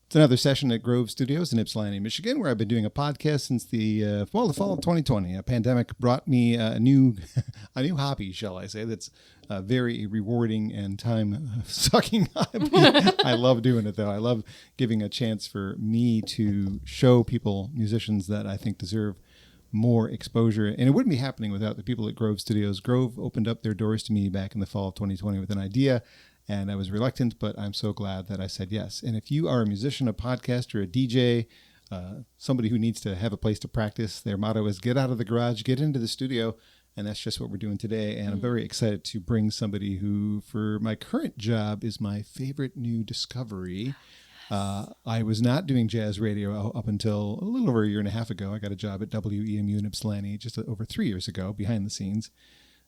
It's another session at Grove Studios in Ypsilanti, Michigan, where I've been doing a podcast since the fall of 2020. A pandemic brought me a new hobby, shall I say, that's very rewarding and time-sucking hobby. I love doing it, though. I love giving a chance for me to show people, musicians, that I think deserve more exposure. And it wouldn't be happening without the people at Grove Studios. Grove opened up their doors to me back in the fall of 2020 with an idea. And I was reluctant, but I'm so glad that I said yes. And if you are a musician, a podcaster, a DJ, somebody who needs to have a place to practice, their motto is get out of the garage, get into the studio. And that's just what we're doing today. And I'm very excited to bring somebody who, for my current job, is my favorite new discovery. I was not doing jazz radio up until a little over a year and a half ago. I got a job at WEMU in Ypsilanti just over 3 years ago, behind the scenes.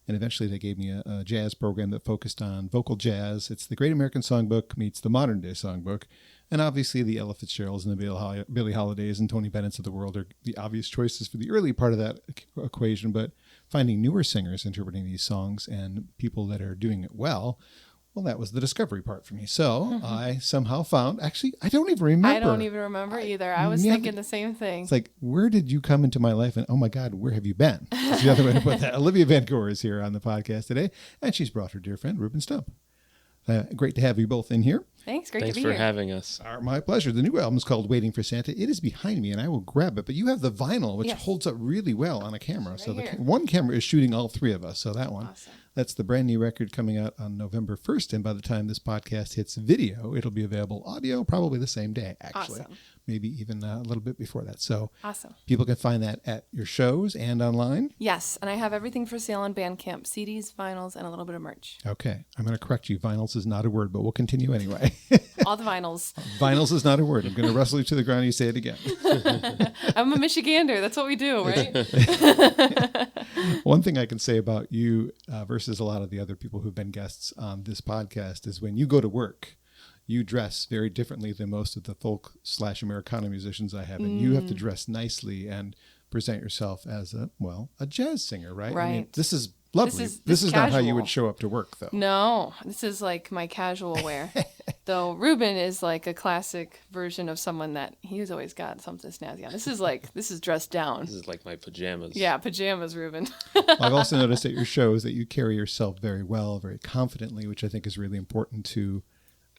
And eventually they gave me a jazz program that focused on vocal jazz. It's the Great American Songbook meets the modern day songbook. And obviously the Ella Fitzgeralds and the Billie Holidays and Tony Bennett's of the world are the obvious choices for the early part of that equation. But finding newer singers interpreting these songs and people that are doing it well, that was the discovery part for me. So I somehow found, actually, I don't even remember. I don't even remember either. I was thinking the same thing. It's like, where did you come into my life? And oh my God, where have you been? That's the other way to put that. Olivia Van Goor is here on the podcast today, and she's brought her dear friend, Reuben Stump. Great to have you both in here. Thanks. Great Thanks to be here. for having us. My pleasure. The new album is called Waiting for Santa. It is behind me, and I will grab it. But you have the vinyl, which holds up really well on a camera. Right so the here. one camera is shooting all three of us. So that one. Awesome. That's the brand new record coming out on November 1st. And by the time this podcast hits video, it'll be available audio probably the same day, actually. Awesome. Maybe even a little bit before that. So Awesome. People can find that at your shows and online. Yes, and I have everything for sale on Bandcamp, CDs, vinyls, and a little bit of merch. Okay. I'm going to correct you. Vinyls is not a word, but we'll continue anyway. All the vinyls. Vinyls is not a word. I'm going to wrestle you to the ground. You say it again. I'm a Michigander. That's what we do, right? One thing I can say about you versus a lot of the other people who've been guests on this podcast is when you go to work, you dress very differently than most of the folk/Americana musicians I have. And you have to dress nicely and present yourself as a jazz singer, right? Right. I mean, this is lovely. This is not how you would show up to work, though. No, this is like my casual wear. Though Reuben is like a classic version of someone that he's always got something snazzy on. This is dressed down. This is like my pajamas. Yeah, pajamas, Reuben. I've also noticed at your shows that you carry yourself very well, very confidently, which I think is really important to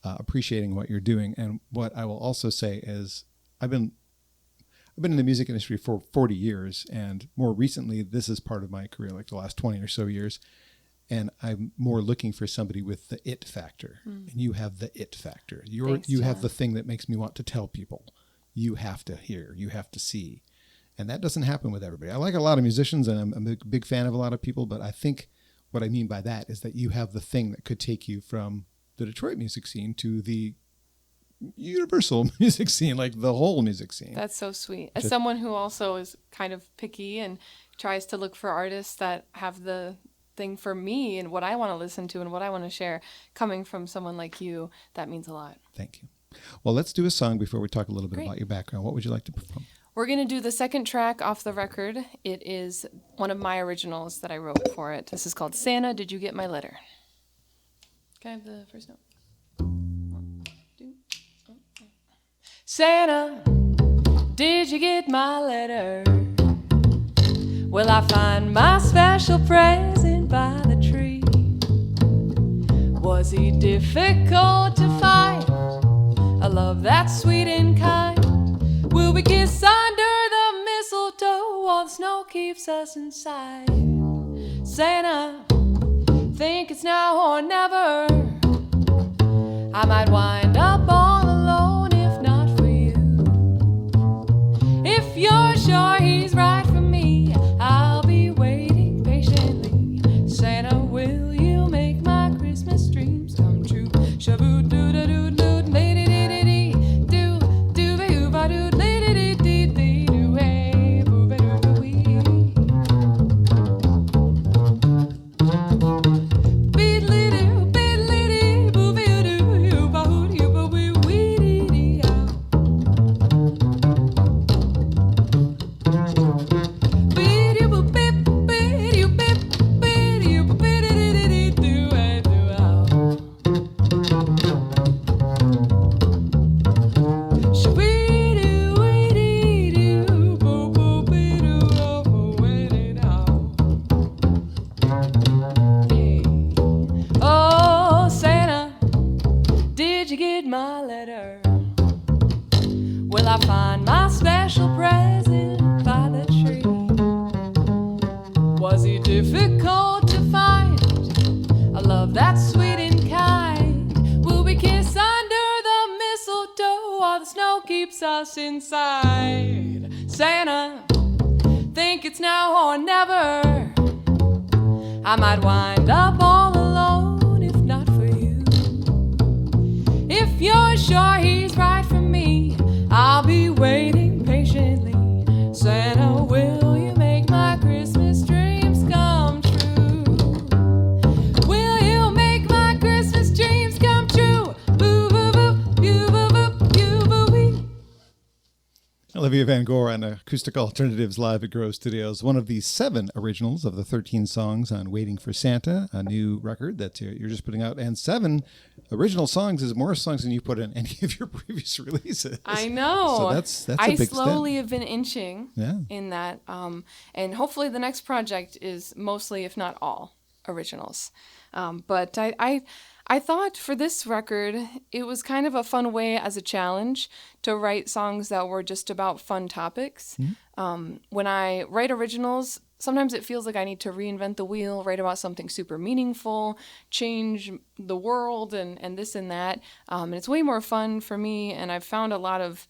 appreciating what you're doing. And what I will also say is I've been in the music industry for 40 years, and more recently, this is part of my career, like the last 20 or so years. And I'm more looking for somebody with the it factor. And you have the it factor. You have the thing that makes me want to tell people. You have to hear, you have to see. And that doesn't happen with everybody. I like a lot of musicians, and I'm a big fan of a lot of people, but I think what I mean by that is that you have the thing that could take you from the Detroit music scene to the universal music scene, like the whole music scene. That's so sweet. As someone who also is kind of picky and tries to look for artists that have the thing for me and what I want to listen to and what I want to share, coming from someone like you, that means a lot. Thank you. Well, let's do a song before we talk a little bit Great. about your background. What would you like to perform? We're going to do the second track off the record. It is one of my originals that I wrote for it. This is called Santa, Did You Get My Letter? Can I have the first note? 1, 2, Santa, did you get my letter? Will I find my special present by the tree? Was he difficult to find? A love that's sweet and kind. Will we kiss under the mistletoe while the snow keeps us inside? Santa, think it's now or never. I might wind up all alone if not for you. If you're sure he's right for me, I'll be waiting patiently. Santa, will you make my Christmas dreams come true? Shaboo doo da doo doo lady dee dee dee doo doo ba doo ba doo lady dee dee dee doo hey boo ba doo doo wee. Beedly doo beedly dee boo ba doo you ba hoo you ba wee wee. Will I find my special present by the tree? Was it difficult to find a love that's sweet and kind? Will we kiss under the mistletoe while the snow keeps us inside? Santa, think it's now or never. I might wind up all alone if not for you. If you're sure he's right for me, I'll be waiting patiently. Santa, will you make my Christmas dreams come true? Will you make my Christmas dreams come true? Boo boo boo, boo boo boo, boo boo wee. Olivia Van Goor on Acoustic Alternatives live at Grove Studios. One of the 7 originals of the 13 songs on Waiting for Santa, a new record that you're just putting out. And 7 original songs is more songs than you put in any of your previous releases. I know. So that's a big step. I slowly have been inching in that. And hopefully the next project is mostly, if not all, originals. But I thought for this record, it was kind of a fun way as a challenge to write songs that were just about fun topics. Mm-hmm. When I write originals, sometimes it feels like I need to reinvent the wheel, write about something super meaningful, change the world and this and that. And it's way more fun for me. And I've found a lot of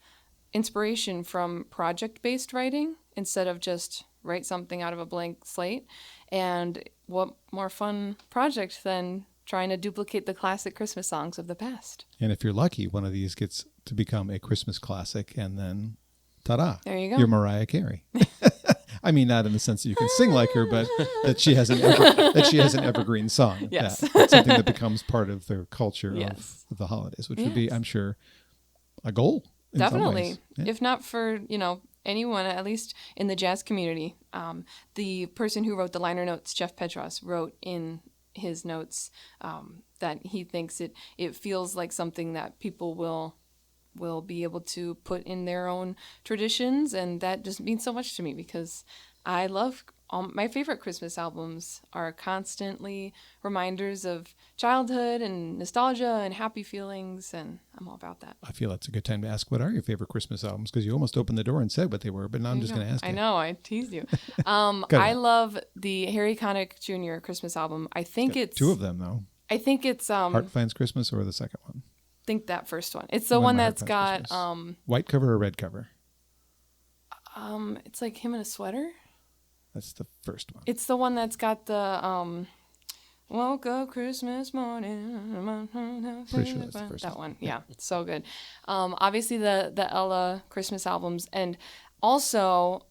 inspiration from project-based writing instead of just write something out of a blank slate. And what more fun project than trying to duplicate the classic Christmas songs of the past. And if you're lucky, one of these gets to become a Christmas classic, and then ta-da, there you go. You're Mariah Carey. I mean, not in the sense that you can sing like her, but that she has an evergreen song. Yes. That's something that becomes part of their culture yes. of the holidays, which would be, I'm sure, a goal. Definitely. Yeah. If not for, anyone, at least in the jazz community. The person who wrote the liner notes, Jeff Petros, wrote in his notes that he thinks it feels like something that people will be able to put in their own traditions, and that just means so much to me because I love my favorite Christmas albums are constantly reminders of childhood and nostalgia and happy feelings, and I'm all about that. I feel that's a good time to ask, what are your favorite Christmas albums? Because you almost opened the door and said what they were, but now I'm just going to ask you. I know, I teased you. I love the Harry Connick Jr. Christmas album. I think it's 2 of them, though. I think it's Heart Finds Christmas or the second one? I think that first one. It's the one that's got white cover or red cover? It's like him in a sweater. That's the first one. It's the one that's got the woke up Christmas morning. Pretty sure that's the first that one. Yeah, it's so good. Obviously the Ella Christmas albums, and also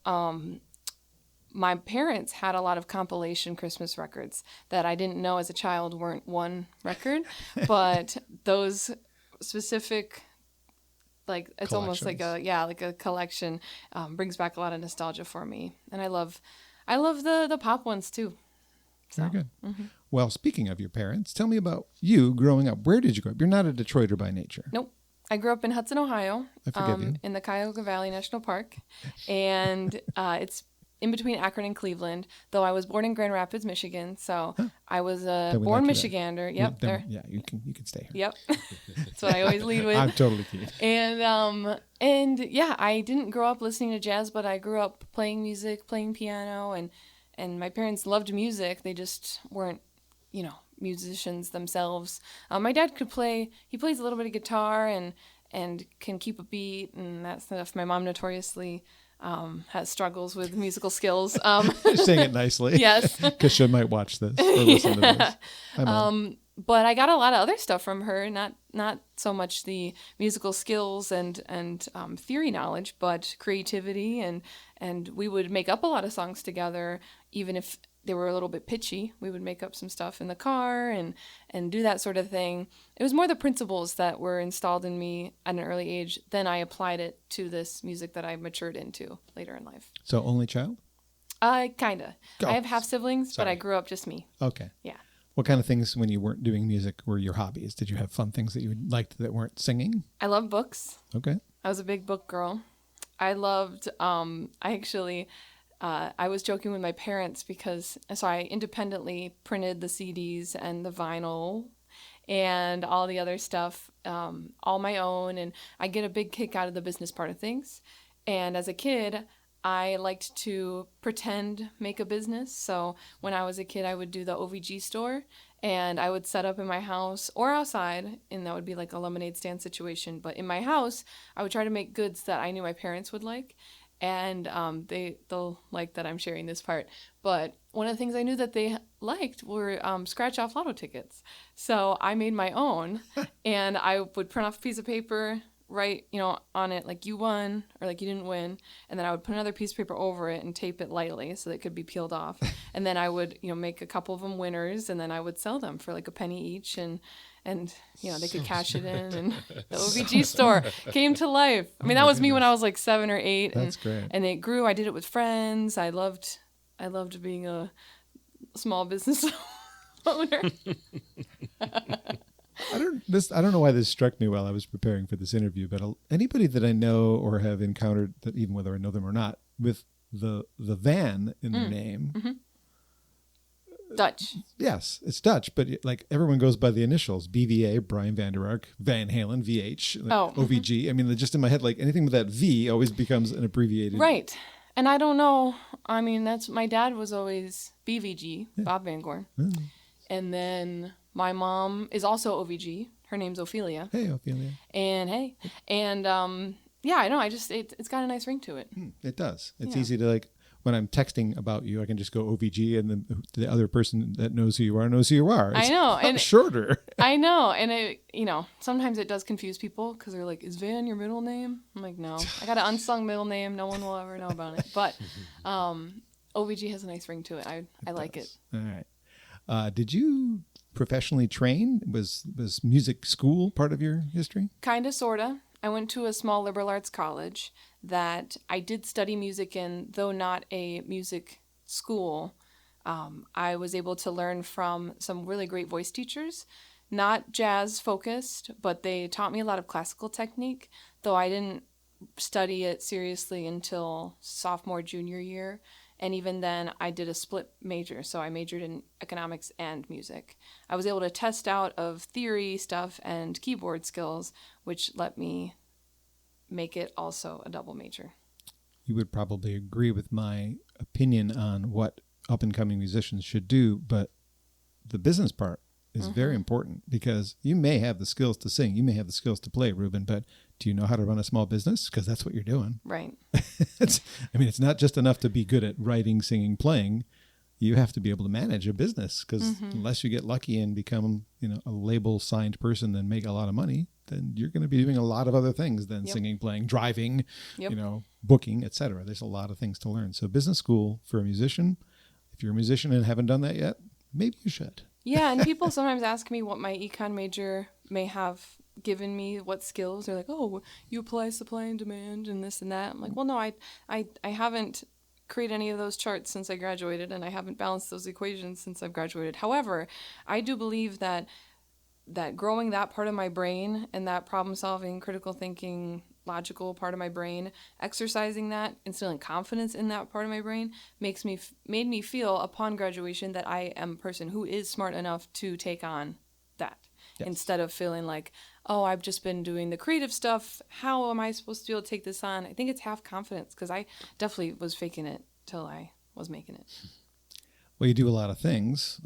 my parents had a lot of compilation Christmas records that I didn't know as a child weren't one record, but those specific, like it's almost like a collection, brings back a lot of nostalgia for me, and I love the pop ones too. So. Very good. Mm-hmm. Well, speaking of your parents, tell me about you growing up. Where did you grow up? You're not a Detroiter by nature. Nope. I grew up in Hudson, Ohio, I forgive you. In the Cuyahoga Valley National Park, and it's in between Akron and Cleveland, though I was born in Grand Rapids, Michigan, so I was a born Michigander. Yep. Yeah, you can stay here. Yep. That's what I always lead with. I'm totally kidding. And yeah, I didn't grow up listening to jazz, but I grew up playing music, playing piano, and my parents loved music. They just weren't, musicians themselves. My dad could play. He plays a little bit of guitar and can keep a beat and that stuff. My mom notoriously has struggles with musical skills. Saying it nicely. Yes. Because she might watch this or listen to this. Hi, Mom. But I got a lot of other stuff from her, not so much the musical skills and theory knowledge, but creativity, and we would make up a lot of songs together, even if they were a little bit pitchy. We would make up some stuff in the car and do that sort of thing. It was more the principles that were installed in me at an early age, then I applied it to this music that I matured into later in life. So only child? Kinda. Oh, I have half siblings, sorry. but I grew up just me. Okay. Yeah. What kind of things, when you weren't doing music, were your hobbies? Did you have fun things that you liked that weren't singing? I love books. Okay. I was a big book girl. I loved, I was joking with my parents because, so I independently printed the CDs and the vinyl, and all the other stuff, all my own. And I get a big kick out of the business part of things. And as a kid, I liked to pretend make a business. So when I was a kid, I would do the OVG store, and I would set up in my house or outside, and that would be like a lemonade stand situation. But in my house, I would try to make goods that I knew my parents would like. And they'll like that I'm sharing this part. But one of the things I knew that they liked were scratch-off lotto tickets. So I made my own, and I would print off a piece of paper, write, on it like you won or like you didn't win, and then I would put another piece of paper over it and tape it lightly so that it could be peeled off. And then I would, make a couple of them winners, and then I would sell them for like a penny each, and they could cash it in, and the OVG store came to life. I mean, that was me when I was like 7 or 8. That's great. And it grew. I did it with friends. I loved being a small business owner. I don't know why this struck me while I was preparing for this interview, but anybody that I know or have encountered, that even whether I know them or not, with the Van in their name. Mm-hmm. Dutch. Yes, it's Dutch, but like everyone goes by the initials: BVA, Brian Van Der Ark, Van Halen, VH, OVG. I mean, just in my head, like anything with that V always becomes an abbreviated. Right. And I don't know. I mean, my dad was always BVG, Bob Van Goor. Mm. And then my mom is also OVG. Her name's Ophelia. Hey, Ophelia. And I know. It's got a nice ring to it. It does. It's easy to when I'm texting about you, I can just go OVG, and then the other person that knows who you are knows who you are. It's I know. And shorter. I know. And sometimes it does confuse people because they're like, is Van your middle name? I'm like, no, I got an unsung middle name. No one will ever know about it. But OVG has a nice ring to it. I like it. All right. Did you professionally train? Was music school part of your history? Kind of, sort of. I went to a small liberal arts college that I did study music in, though not a music school. I was able to learn from some really great voice teachers, not jazz focused, but they taught me a lot of classical technique, though I didn't study it seriously until sophomore, junior year. And even then, I did a split major, so I majored in economics and music. I was able to test out of theory stuff and keyboard skills, which let me make it also a double major. You would probably agree with my opinion on what up-and-coming musicians should do, but the business part is very important, because you may have the skills to sing, you may have the skills to play, Reuben, but do you know how to run a small business? Because that's what you're doing. Right. It's not just enough to be good at writing, singing, playing. You have to be able to manage a business, because unless you get lucky and become, a label signed person and make a lot of money, then you're going to be doing a lot of other things than singing, playing, driving, booking, etc. There's a lot of things to learn. So business school for a musician, if you're a musician and haven't done that yet, maybe you should. Yeah, and people sometimes ask me what my econ major may have given me, what skills. They're like, oh, you apply supply and demand and this and that. I'm like, well, no, I haven't created any of those charts since I graduated, and I haven't balanced those equations since I've graduated. However, I do believe that growing that part of my brain and that problem-solving, critical thinking, logical part of my brain, exercising that, instilling confidence in that part of my brain, made me feel upon graduation that I am a person who is smart enough to take on that. Yes. Instead of feeling like, oh, I've just been doing the creative stuff. How am I supposed to be able to take this on? I think it's half confidence, because I definitely was faking it till I was making it. Well, you do a lot of things.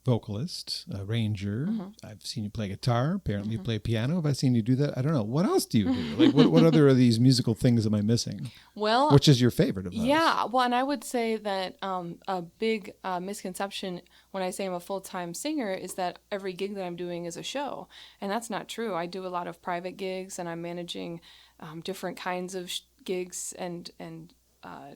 Vocalist, arranger. I've seen you play guitar. Apparently you play piano. Have I seen you do that? I don't know. What else do you do? What other of these musical things am I missing? Well, which is your favorite of those? Yeah. Well, and I would say that a big misconception when I say I'm a full-time singer is that every gig that I'm doing is a show. And that's not true. I do a lot of private gigs, and I'm managing different kinds of gigs and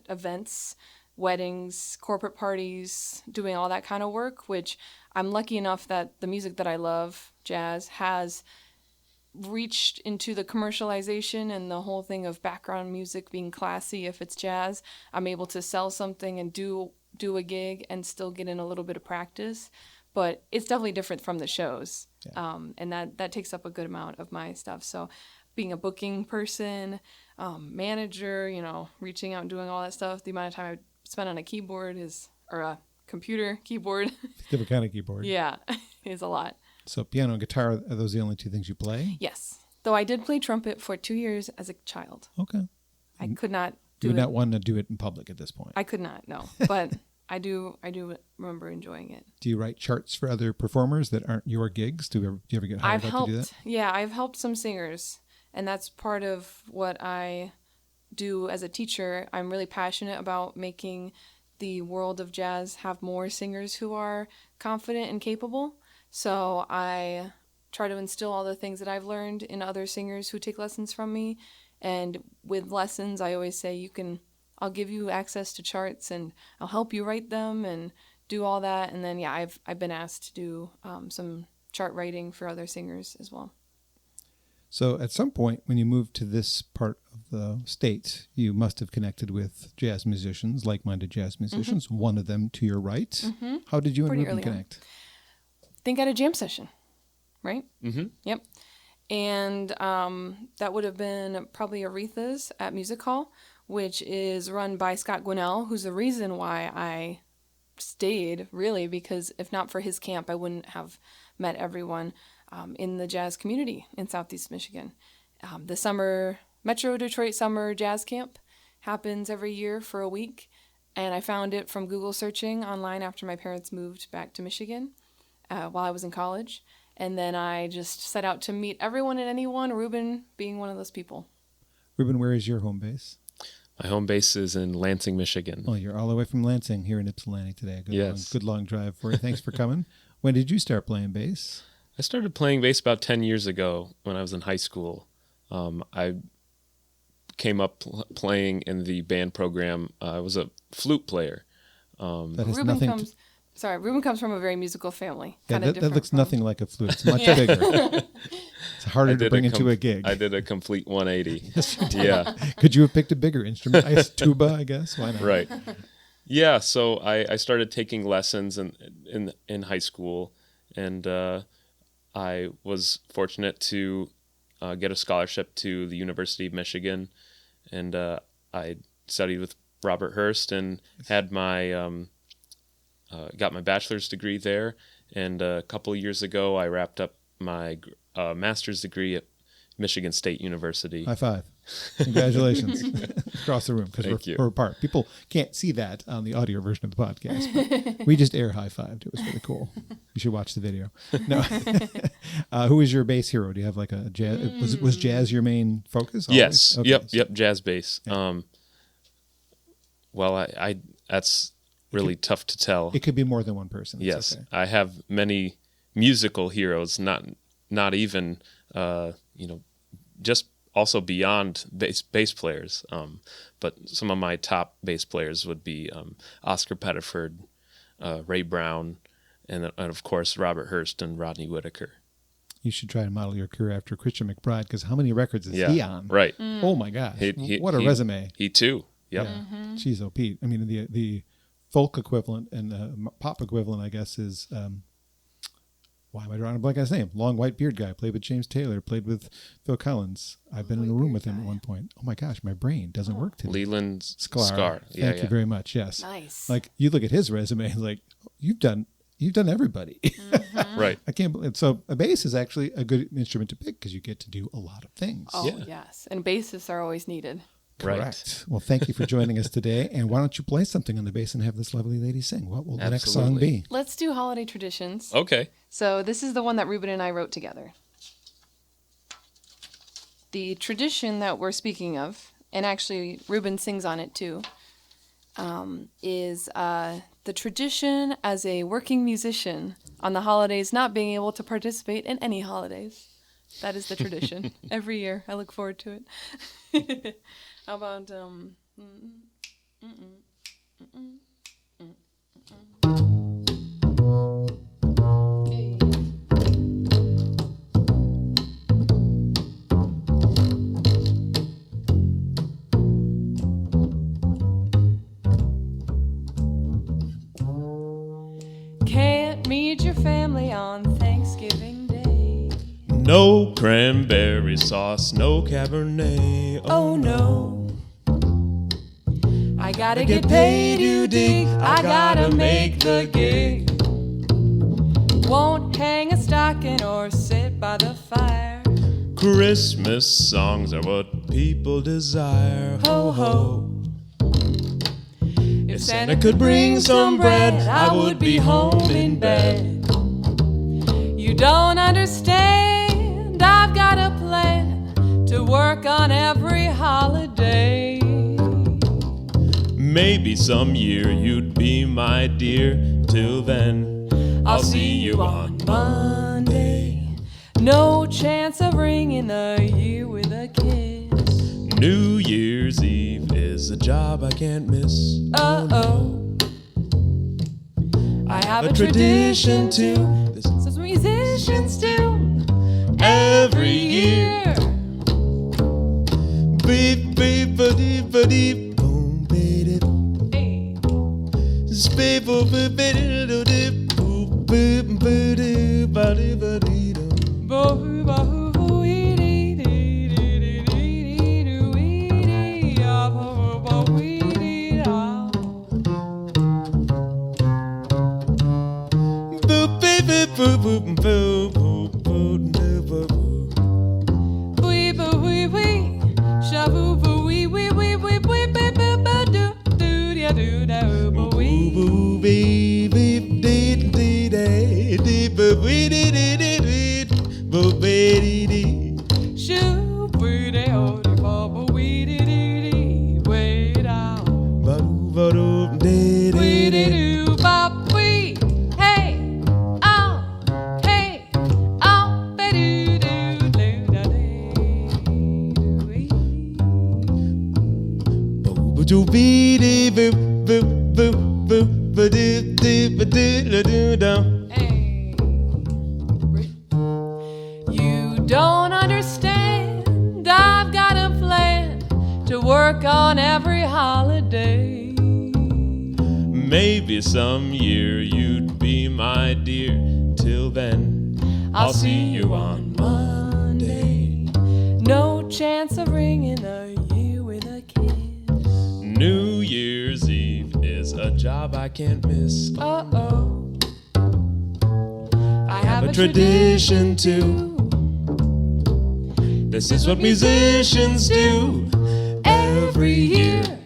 events, weddings, corporate parties, doing all that kind of work, which I'm lucky enough that the music that I love, jazz, has reached into the commercialization and the whole thing of background music being classy. If it's jazz, I'm able to sell something and do a gig and still get in a little bit of practice. But it's definitely different from the shows. Yeah. And that takes up a good amount of my stuff. So being a booking person, manager, reaching out and doing all that stuff, the amount of time I spend on a keyboard or a computer keyboard. Different kind of keyboard. Yeah, is a lot. So piano and guitar, are those the only two things you play? Yes. Though I did play trumpet for 2 years as a child. Okay. I could not You would not want to do it in public at this point. I could not, no. But I do remember enjoying it. Do you write charts for other performers that aren't your gigs? Do you ever get hired out to do that? Yeah, I've helped some singers, and that's part of what I do as a teacher. I'm really passionate about making the world of jazz have more singers who are confident and capable. So I try to instill all the things that I've learned in other singers who take lessons from me. And with lessons, I always say I'll give you access to charts and I'll help you write them and do all that. And then, yeah, I've been asked to do some chart writing for other singers as well. So at some point when you moved to this part of the state, you must have connected with jazz musicians, like-minded jazz musicians, mm-hmm. one of them to your right. Mm-hmm. How did you and Reuben connect? I think at a jam session, right? Mm-hmm. Yep. And that would have been probably Aretha's at Music Hall, which is run by Scott Gwinnell, who's the reason why I stayed, really, because if not for his camp, I wouldn't have met everyone in the jazz community in Southeast Michigan. The Metro Detroit Summer Jazz Camp happens every year for a week, and I found it from Google searching online after my parents moved back to Michigan while I was in college. And then I just set out to meet everyone and anyone, Reuben being one of those people. Reuben, where is your home base? My home base is in Lansing, Michigan. Oh, you're all the way from Lansing here in Ypsilanti today. Yes. Good long drive for you. Thanks for coming. When did you start playing bass? I started playing bass about 10 years ago when I was in high school. I came up playing in the band program. I was a flute player. That has nothing Reuben comes from a very musical family. Yeah, that looks nothing like a flute. It's much bigger. It's harder to bring into a gig. I did a complete 180. Yeah. Could you have picked a bigger instrument? Tuba, I guess. Why not? Right. Yeah. So I started taking lessons in high school, and I was fortunate to get a scholarship to the University of Michigan, and I studied with Robert Hurst and had my got my bachelor's degree there, and a couple of years ago I wrapped up my master's degree at Michigan State University. High five. Congratulations. Across the room, because we're apart. People can't see that on the audio version of the podcast, but we just air high-fived. It was really cool. You should watch the video. No. Who is your bass hero? Do you have like a jazz? Was jazz your main focus? Always? Yes. Okay. Yep. Jazz bass. Yeah. Well, I that's really tough to tell. It could be more than one person. Yes, okay. I have many musical heroes. Not even just also beyond bass players. But some of my top bass players would be Oscar Pettiford, Ray Brown, and of course Robert Hurst and Rodney Whitaker. You should try to model your career after Christian McBride, because how many records is he on? Right. Oh my gosh! What a resume. He too. Yep. Yeah. Mm-hmm. Jeez, oh Pete. I mean, the folk equivalent and pop equivalent, I guess, is why am I drawing a blank on his name? Long white beard guy, played with James Taylor, played with Phil Collins. I've been in a room with him at one point. Oh my gosh, my brain doesn't work today. Leland Sklar. Thank you very much. Yes. Nice. Like, you look at his resume, like, you've done everybody. Mm-hmm. Right. I can't believe. So a bass is actually a good instrument to pick because you get to do a lot of things. Oh yes, and bassists are always needed. Correct. Right. Well, thank you for joining us today. And why don't you play something on the bass and have this lovely lady sing? What will the next song be? Let's do holiday traditions. Okay. So this is the one that Reuben and I wrote together. The tradition that we're speaking of, and actually Reuben sings on it too, is the tradition as a working musician on the holidays not being able to participate in any holidays. That is the tradition. Every year. I look forward to it. How about can't meet your family on Thanksgiving Day. No cranberry sauce, no Cabernet. Oh no. I gotta get paid, you dig. I gotta make the gig. Won't hang a star knocking or sit by the fire. Christmas songs are what people desire. Ho ho. If Santa could bring some bread, I would be home in bed. You don't understand, I've got a plan to work on every holiday. Maybe some year you'd be my dear. Till then, I'll see you on Monday. No chance of ringing the year with a kiss. New Year's Eve is a job I can't miss. Uh-oh. I have a tradition too. This Some musicians do. every year. Beep, beep, ba-dee, ba-dee, boom, ba-dee. Hey. Beep, boop, beep, ba-dee, do-dee, boop, beep, ba-dee, ba-dee, ba-dee, do. Boo, boo, boo, wee, dee, dee, dee, dee, dee, dee, doo, wee, dee, ah, boo, boo, boo, wee, dee, ah. Boop, beep, beep, boop, boop, boop, boop, boop, do, boop, boop. Wee, boo, wee, wee. Shaboo, boo, wee, wee, wee, wee, wee, bee, boo, boo, doo, doo, dee, doo, da, boo, wee. Boo, beep, beep, dee, dee, dee, dee, boop, wee, dee, dee, dee, dee, boop, dee, dee, dee. Shoo, wee, dee, oh, dee, boo, boo, wee, dee, dee, dee, way down. Ba-doo, ba-doo, dee, dee, Wee, dee, dee. doo, bop, wee. Hey, oh, ba, doo, doo, doo, da, dee, doo, wee. Ba-doo, bee, dee, boop, boop, boop, boop, ba-doo, dee, ba-doo, da-doo, da. Hey. You don't understand. I've got a plan to work on every holiday. Maybe some year you'd be my dear. Till then, I'll see you on Monday. No chance of ringing a year with a kiss. New Year's Eve is a job I can't miss. Uh-oh. I Have a tradition too. This is what musicians do every year.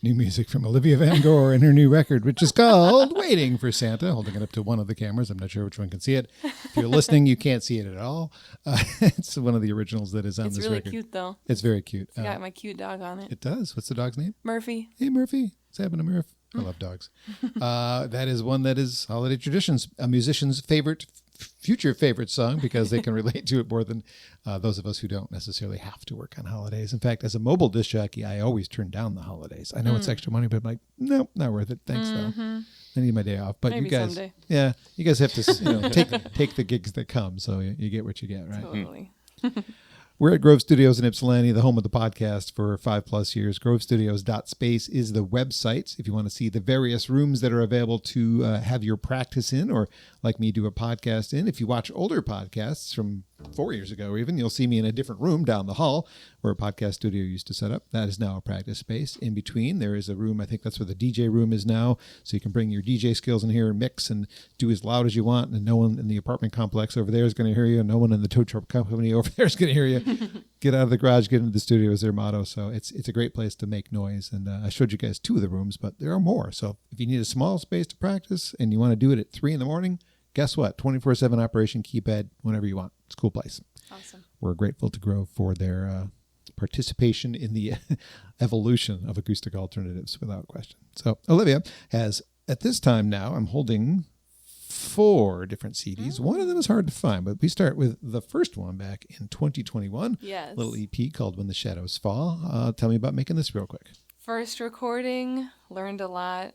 New music from Olivia Van Goor and her new record, which is called Waiting for Santa, holding it up to one of the cameras. I'm not sure which one can see it. If you're listening, you can't see it at all. It's one of the originals that is on It's this really record. cute, though. It's very cute. It's got my cute dog on it. It does. What's the dog's name? Murphy. Hey, Murphy. What's happening to Murph? I love dogs. That is one that is holiday traditions, a musician's future favorite song, because they can relate to it more than those of us who don't necessarily have to work on holidays. In fact, as a mobile disc jockey, I always turn down the holidays. I know it's extra money, but I'm like, nope, not worth it. Thanks, though. I need my day off. But Maybe you guys, someday. yeah, you guys have to take the gigs that come, so you get what you get, right? Totally. We're at Grove Studios in Ypsilanti, the home of the podcast for 5+ years. GroveStudios.space is the website if you want to see the various rooms that are available to have your practice in, or like me, do a podcast in. If you watch older podcasts from 4 years ago, even, you'll see me in a different room down the hall where a podcast studio used to set up. That is now a practice space. In between, there is a room, I think that's where the DJ room is now, so you can bring your DJ skills in here and mix and do as loud as you want, and no one in the apartment complex over there is going to hear you, and no one in the tow truck company over there is going to hear you. Get out of the garage, get into the studio is their motto. So it's a great place to make noise. And I showed you guys 2 of the rooms, but there are more. So if you need a small space to practice and you want to do it at 3 a.m, guess what? 24/7 operation, keypad, whenever you want. It's a cool place. Awesome. We're grateful to Grove for their participation in the evolution of acoustic alternatives, without question. So Olivia has, at this time now, I'm holding 4 different CDs. One of them is hard to find, but we start with the first one back in 2021. Yes. Little EP called When the Shadows Fall. Tell me about making this real quick. First recording, learned a lot.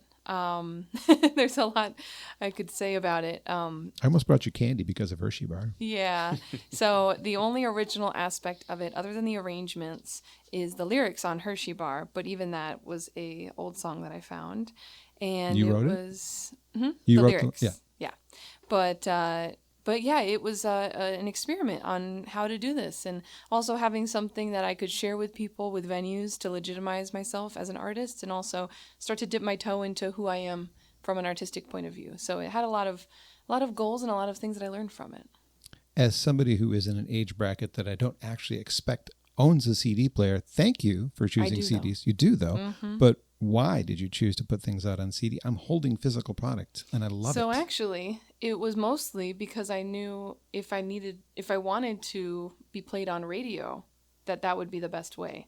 There's a lot I could say about it. I almost brought you candy because of Hershey Bar. Yeah. So the only original aspect of it, other than the arrangements, is the lyrics on Hershey Bar. But even that was a old song that I found, and You it wrote it? was You the wrote lyrics. yeah. But yeah, it was an experiment on how to do this, and also having something that I could share with people, with venues, to legitimize myself as an artist, and also start to dip my toe into who I am from an artistic point of view. So it had a lot of goals and a lot of things that I learned from it. As somebody who is in an age bracket that I don't actually expect owns a CD player, thank you for choosing CDs. Though. You do, though. But why did you choose to put things out on CD? I'm holding physical product, and I love it. So actually, it was mostly because I knew if I wanted to be played on radio, that would be the best way.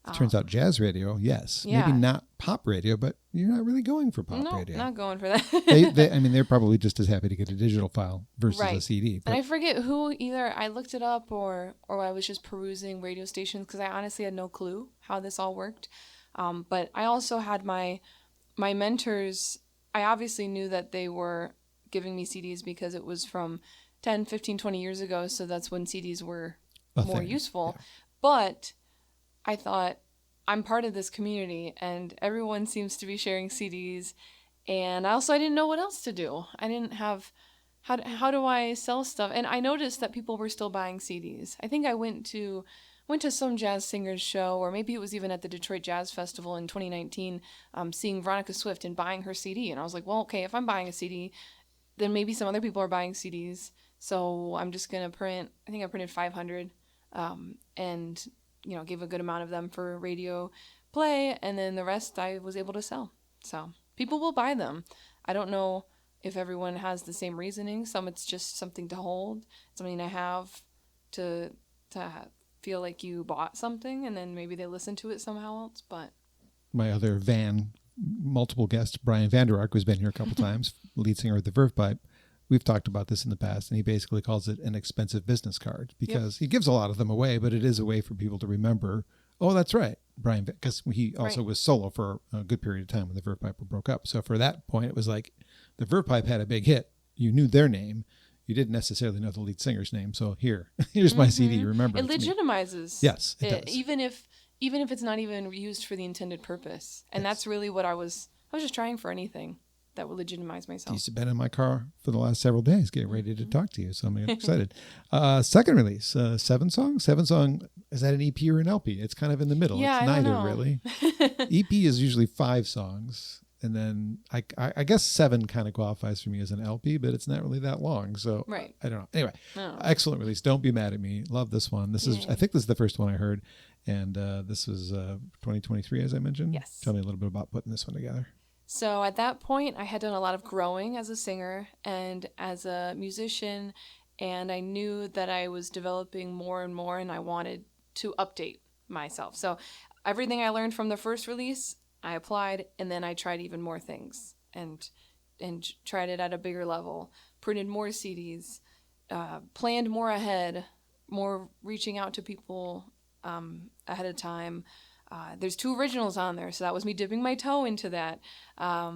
It turns out jazz radio, yes. Yeah. Maybe not pop radio, but you're not really going for pop radio. No, not going for that. They're probably just as happy to get a digital file versus a CD. But And I forget who, either I looked it up or I was just perusing radio stations because I honestly had no clue how this all worked. But I also had my mentors. I obviously knew that they were giving me CDs because it was from 10, 15, 20 years ago. So that's when CDs were more useful. Yeah. But I thought, I'm part of this community and everyone seems to be sharing CDs. And I didn't know what else to do. I didn't have, how do I sell stuff? And I noticed that people were still buying CDs. I think I went to some jazz singers show, or maybe it was even at the Detroit Jazz Festival in 2019, seeing Veronica Swift and buying her CD. And I was like, well, okay, if I'm buying a CD, then maybe some other people are buying CDs. So I'm just going to print, I think I printed 500 and, gave a good amount of them for radio play. And then the rest I was able to sell. So people will buy them. I don't know if everyone has the same reasoning. Some it's just something to hold, something to have to feel like you bought something, and then maybe they listen to it somehow else. But my other multiple guest, Brian Vander Ark, who's been here a couple times, lead singer of the Verve Pipe. We've talked about this in the past, and he basically calls it an expensive business card because he gives a lot of them away, but it is a way for people to remember, oh, that's right, Brian, because he also was solo for a good period of time when the Verve Pipe broke up. So for that point, it was like the Verve Pipe had a big hit. You knew their name. You didn't necessarily know the lead singer's name. So here's my CD. Remember, it legitimizes. Yes, it does. Even if it's not even used for the intended purpose. And that's really what I was just trying for anything that would legitimize myself. He's been in my car for the last several days getting ready to talk to you, so I'm excited. Second release, 7 songs. 7 song, is that an EP or an LP? It's kind of in the middle. Yeah, it's I neither don't know. really. EP is usually 5 songs, and then I guess 7 kind of qualifies for me as an LP, but it's not really that long, so right. I don't know. Anyway, excellent release. Don't be mad at me. Love this one. I think this is the first one I heard, and this was 2023, as I mentioned. Yes. Tell me a little bit about putting this one together. So at that point, I had done a lot of growing as a singer and as a musician, and I knew that I was developing more and more, and I wanted to update myself. So everything I learned from the first release, I applied, and then I tried even more things and tried it at a bigger level, printed more CDs, planned more ahead, more reaching out to people ahead of time. There's 2 originals on there, so that was me dipping my toe into that. A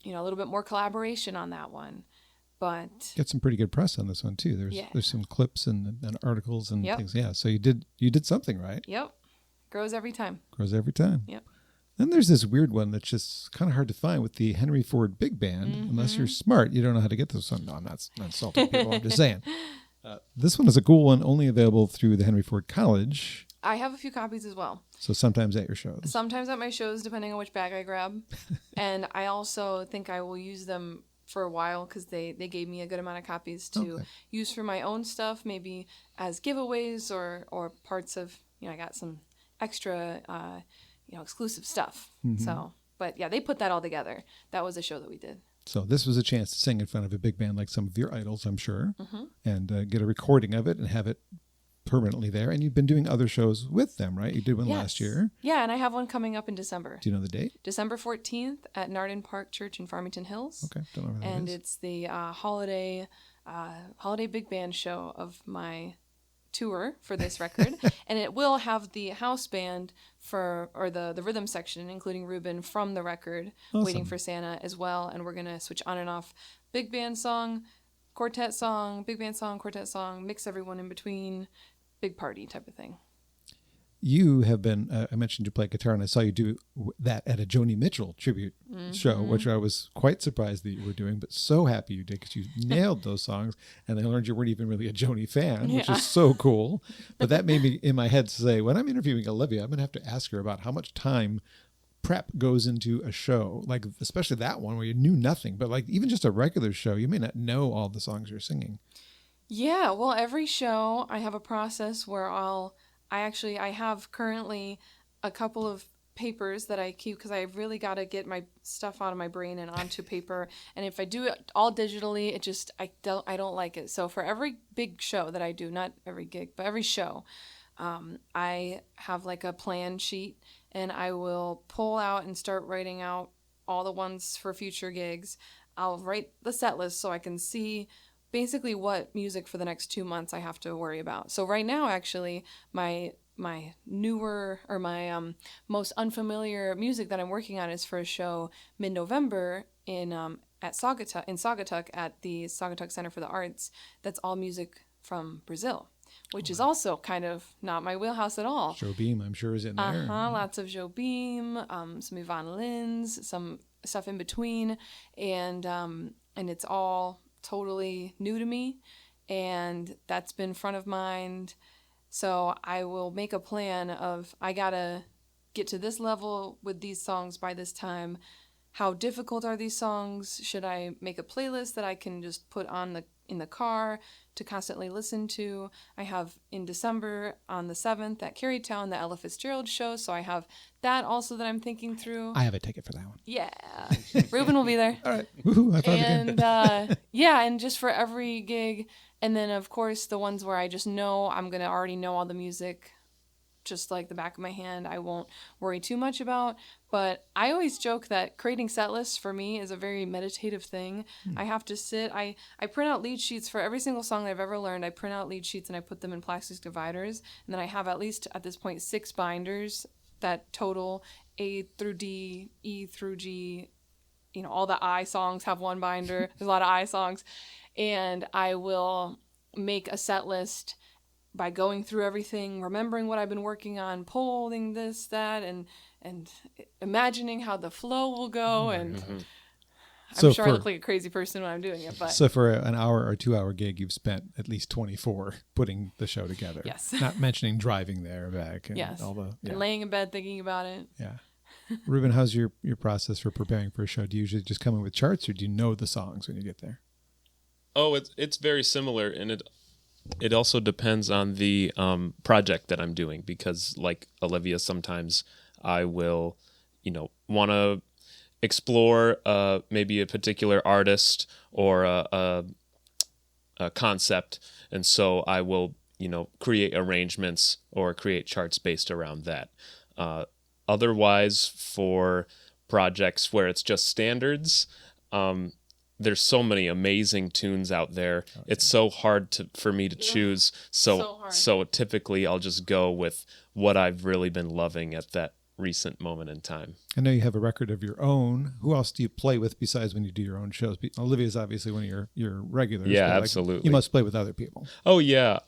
little bit more collaboration on that one, but get some pretty good press on this one too. There's some clips and articles and things. Yeah, so you did something right. Yep, grows every time. Yep. Then there's this weird one that's just kind of hard to find with the Henry Ford Big Band. Unless you're smart, you don't know how to get this one. No, I'm not insulting people. I'm just saying. This one is a cool one, only available through the Henry Ford College. I have a few copies as well. So sometimes at your shows. Sometimes at my shows, depending on which bag I grab. And I also think I will use them for a while because they gave me a good amount of copies to use for my own stuff, maybe as giveaways or parts of, I got some extra, exclusive stuff. So, but yeah, they put that all together. That was a show that we did. So this was a chance to sing in front of a big band like some of your idols, I'm sure, and get a recording of it and have it permanently there. And you've been doing other shows with them, right? You did one last year. Yeah, and I have one coming up in December. Do you know the date? December 14th at Narden Park Church in Farmington Hills. Okay, don't know where that is. And it's the holiday big band show of my tour for this record. And it will have the house band or the rhythm section, including Reuben from the record, Waiting for Santa as well. And we're going to switch on and off big band song, quartet song, big band song, quartet song, mix everyone in between, big party type of thing. You have been, I mentioned you play guitar, and I saw you do that at a Joni Mitchell tribute show, which I was quite surprised that you were doing, but so happy you did because you nailed those songs, and I learned you weren't even really a Joni fan, which is so cool. But that made me, in my head, say, when I'm interviewing Olivia, I'm going to have to ask her about how much time prep goes into a show, like especially that one where you knew nothing, but like even just a regular show, you may not know all the songs you're singing. Yeah, well, every show I have a process where I have currently a couple of papers that I keep because I really got to get my stuff out of my brain and onto paper. And if I do it all digitally, I don't like it. So for every big show that I do, not every gig, but every show, I have like a plan sheet, and I will pull out and start writing out all the ones for future gigs. I'll write the set list so I can see basically what music for the next 2 months I have to worry about. So right now, actually, my newer or my most unfamiliar music that I'm working on is for a show mid-November in Saugatuck at the Saugatuck Center for the Arts. That's all music from Brazil, which is also kind of not my wheelhouse at all. Jobim, I'm sure, is in there. Lots of Jobim, some Yvonne Lins, some stuff in between, and it's all totally new to me, and that's been front of mind. So I will make a plan of, I gotta get to this level with these songs by this time. How difficult are these songs? Should I make a playlist that I can just put on in the car to constantly listen to? I have in December on the 7th at Carytown the Ella Fitzgerald show, so I have that also that I'm thinking through. I have a ticket for that one. Yeah, Reuben will be there. All right, woohoo! High five again. And just for every gig. And then, of course, the ones where I just know I'm going to already know all the music, just like the back of my hand, I won't worry too much about. But I always joke that creating set lists for me is a very meditative thing. I have to sit. I print out lead sheets for every single song that I've ever learned. I print out lead sheets and I put them in plastic dividers. And then I have at least, at this point, 6 binders that total A through D, E through G. You know, all the I songs have one binder. There's a lot of I songs. And I will make a set list by going through everything, remembering what I've been working on, pulling this, that, and imagining how the flow will go. And I'm sure I look like a crazy person when I'm doing it. But so for an hour or 2 hour gig, you've spent at least 24 putting the show together. Yes. Not mentioning driving there back. And yes. all the, and laying in bed thinking about it. Yeah. Reuben, how's your process for preparing for a show? Do you usually just come in with charts, or do you know the songs when you get there? Oh, it's very similar, and it also depends on the project that I'm doing, because like Olivia, sometimes I will, want to explore maybe a particular artist or a concept, and so I will, create arrangements or create charts based around that. Otherwise, for projects where it's just standards, there's so many amazing tunes out there. Okay. It's so hard for me to choose. So typically I'll just go with what I've really been loving at that recent moment in time. I know you have a record of your own. Who else do you play with besides when you do your own shows? Olivia's obviously one of your regulars. Yeah, absolutely. You must play with other people. Oh yeah.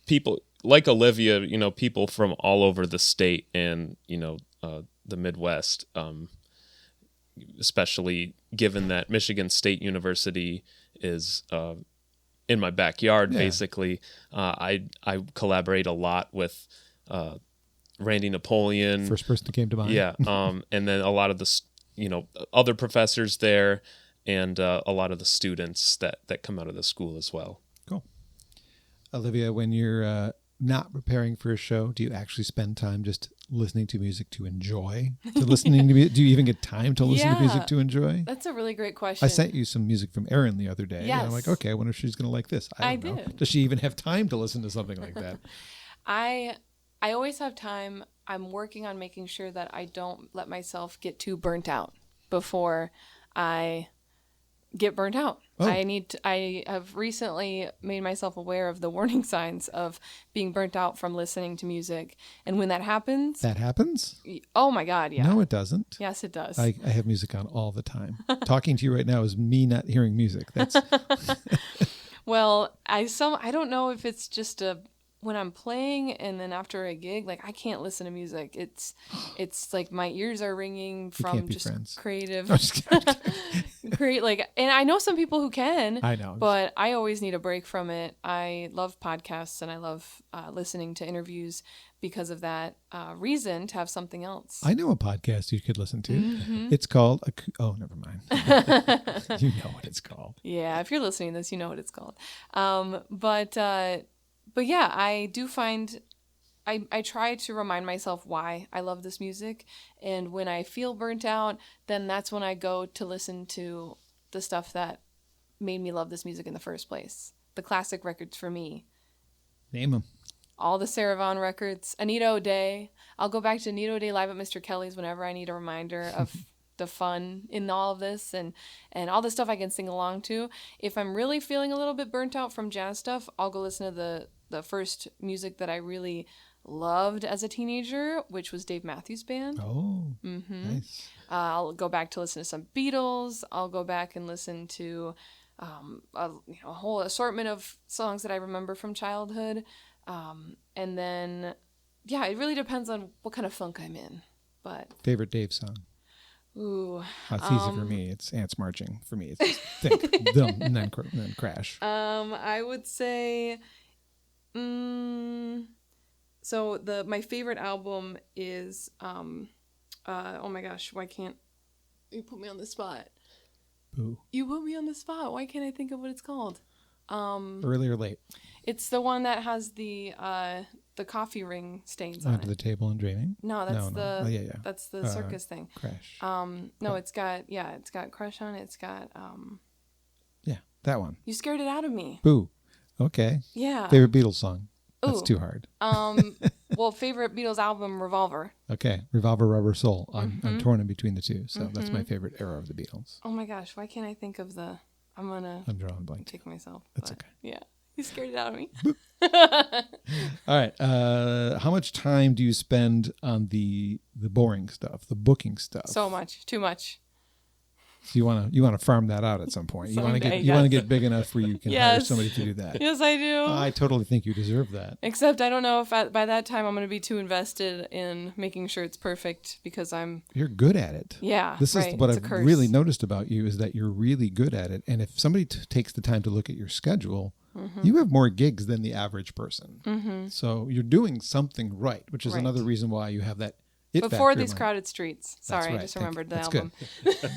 People like Olivia, people from all over the state and, the Midwest, especially given that Michigan State University is in my backyard, basically. I collaborate a lot with Randy Napoleon. First person that came to mind. Yeah, and then a lot of the, other professors there, and a lot of the students that come out of the school as well. Cool. Olivia, when you're not preparing for a show, do you actually spend time just listening to music to enjoy? Do you even get time to listen to music to enjoy? That's a really great question. I sent you some music from Erin the other day. Yes. And I'm like, okay, I wonder if she's going to like this. I don't know. did. Does she even have time to listen to something like that? I always have time. I'm working on making sure that I don't let myself get too burnt out before I get burnt out. Oh. I have recently made myself aware of the warning signs of being burnt out from listening to music. And when that happens... That happens? Oh my God, yeah. No, it doesn't. Yes, it does. I have music on all the time. Talking to you right now is me not hearing music. That's Well, I don't know if it's just when I'm playing and then after a gig, like I can't listen to music. It's like my ears are ringing from just friends. Creative. I'm just kidding. Great, like, and I know some people who can. I know, but I always need a break from it. I love podcasts and I love listening to interviews because of that reason, to have something else. I know a podcast you could listen to. Mm-hmm. It's called. Oh, never mind. You know what it's called. Yeah, if you're listening to this, you know what it's called. But yeah, I do find I try to remind myself why I love this music. And when I feel burnt out, then that's when I go to listen to the stuff that made me love this music in the first place. The classic records for me. Name them. All the Sarah Vaughan records. Anita O'Day. I'll go back to Anita O'Day live at Mr. Kelly's whenever I need a reminder of the fun in all of this and all the stuff I can sing along to. If I'm really feeling a little bit burnt out from jazz stuff, I'll go listen to the first music that I really loved as a teenager, which was Dave Matthews Band. Oh, nice. I'll go back to listen to some Beatles. I'll go back and listen to a whole assortment of songs that I remember from childhood. And then, yeah, it really depends on what kind of funk I'm in. But favorite Dave song? Ooh. It's easy for me. It's Ants Marching. For me, it's just think, dum, and then crash. I would say... So my favorite album is oh my gosh, why can't you put me on the spot? Boo. You put me on the spot. Why can't I think of what it's called? Early or late? It's the one that has the coffee ring stains on Under it. the Table and Dreaming? No, that's no. Oh, yeah. That's the circus thing. Crash. No, it's got Crush on it. It's got Yeah, that one. You scared it out of me. Boo. Okay. Yeah. Favorite Beatles song? That's Ooh. too hard. Well, favorite Beatles album, Revolver. Okay, Revolver, Rubber Soul. I'm torn in between the two, so that's my favorite era of the Beatles. Oh my gosh, why can't I think of the... I'm drawing blank. Kick myself. That's but, okay. Yeah, you scared it out of me. All right. How much time do you spend on the boring stuff, the booking stuff? So much, too much. So you want to farm that out at some point. You want to get big enough where you can hire somebody to do that. Yes, I do. I totally think you deserve that. Except I don't know if by that time I'm going to be too invested in making sure it's perfect because you're good at it. Yeah, this is what I've really noticed about you is that you're really good at it. And if somebody takes the time to look at your schedule, you have more gigs than the average person. So you're doing something right, which is another reason why you have that. Before These Crowded Streets. Sorry, right. I just remembered the album.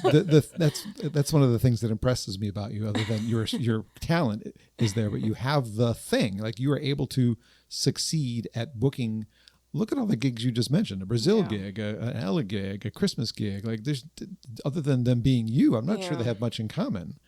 That's one of the things that impresses me about you, other than your talent is there, but you have the thing. Like you are able to succeed at booking. Look at all the gigs you just mentioned: a Brazil gig, an Ella gig, a Christmas gig. Like there's, other than them being you, I'm not sure they have much in common.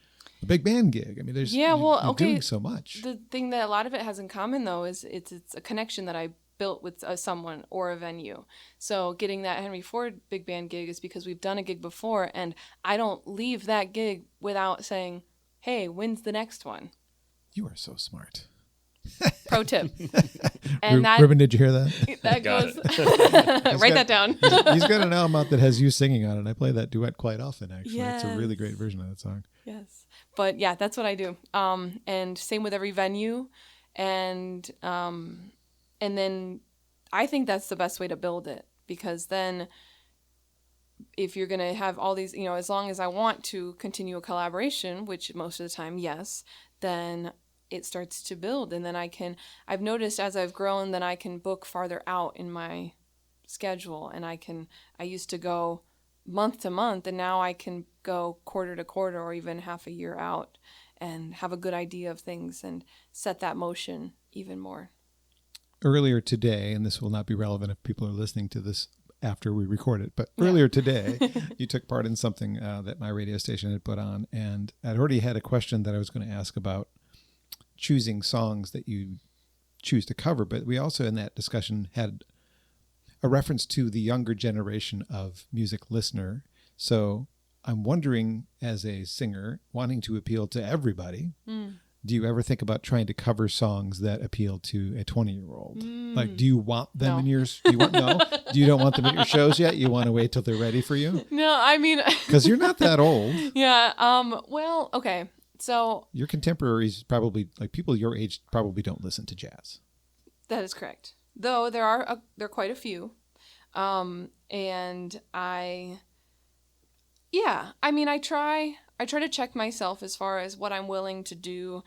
A big band gig. I mean, there's you're doing so much. The thing that a lot of it has in common, though, is it's a connection that I built with someone or a venue. So getting that Henry Ford big band gig is because we've done a gig before, and I don't leave that gig without saying, "Hey, when's the next one?" You are so smart. Pro tip. And Reuben, did you hear that? That goes. Write that down. He's got an album out that has you singing on it. I play that duet quite often, actually. Yes. It's a really great version of that song. Yes. But yeah, that's what I do. And same with every venue. And then I think that's the best way to build it, because then if you're going to have all these, as long as I want to continue a collaboration, which most of the time, yes, then it starts to build. And then I've noticed as I've grown, then I can book farther out in my schedule. And I used to go month to month, and now I can go quarter to quarter or even half a year out and have a good idea of things and set that motion even more. Earlier today, and this will not be relevant if people are listening to this after we record it, but earlier today, you took part in something that my radio station had put on, and I'd already had a question that I was going to ask about choosing songs that you choose to cover, but we also in that discussion had a reference to the younger generation of music listener. So I'm wondering, as a singer, wanting to appeal to everybody, do you ever think about trying to cover songs that appeal to a 20-year-old? Like, do you want them in your... Do you don't want them at your shows yet? You want to wait till they're ready for you? No, I mean... Because you're not that old. Yeah. Well, okay. So... Your contemporaries probably, like people your age, probably don't listen to jazz. That is correct. Though there are quite a few. And I try to check myself as far as what I'm willing to do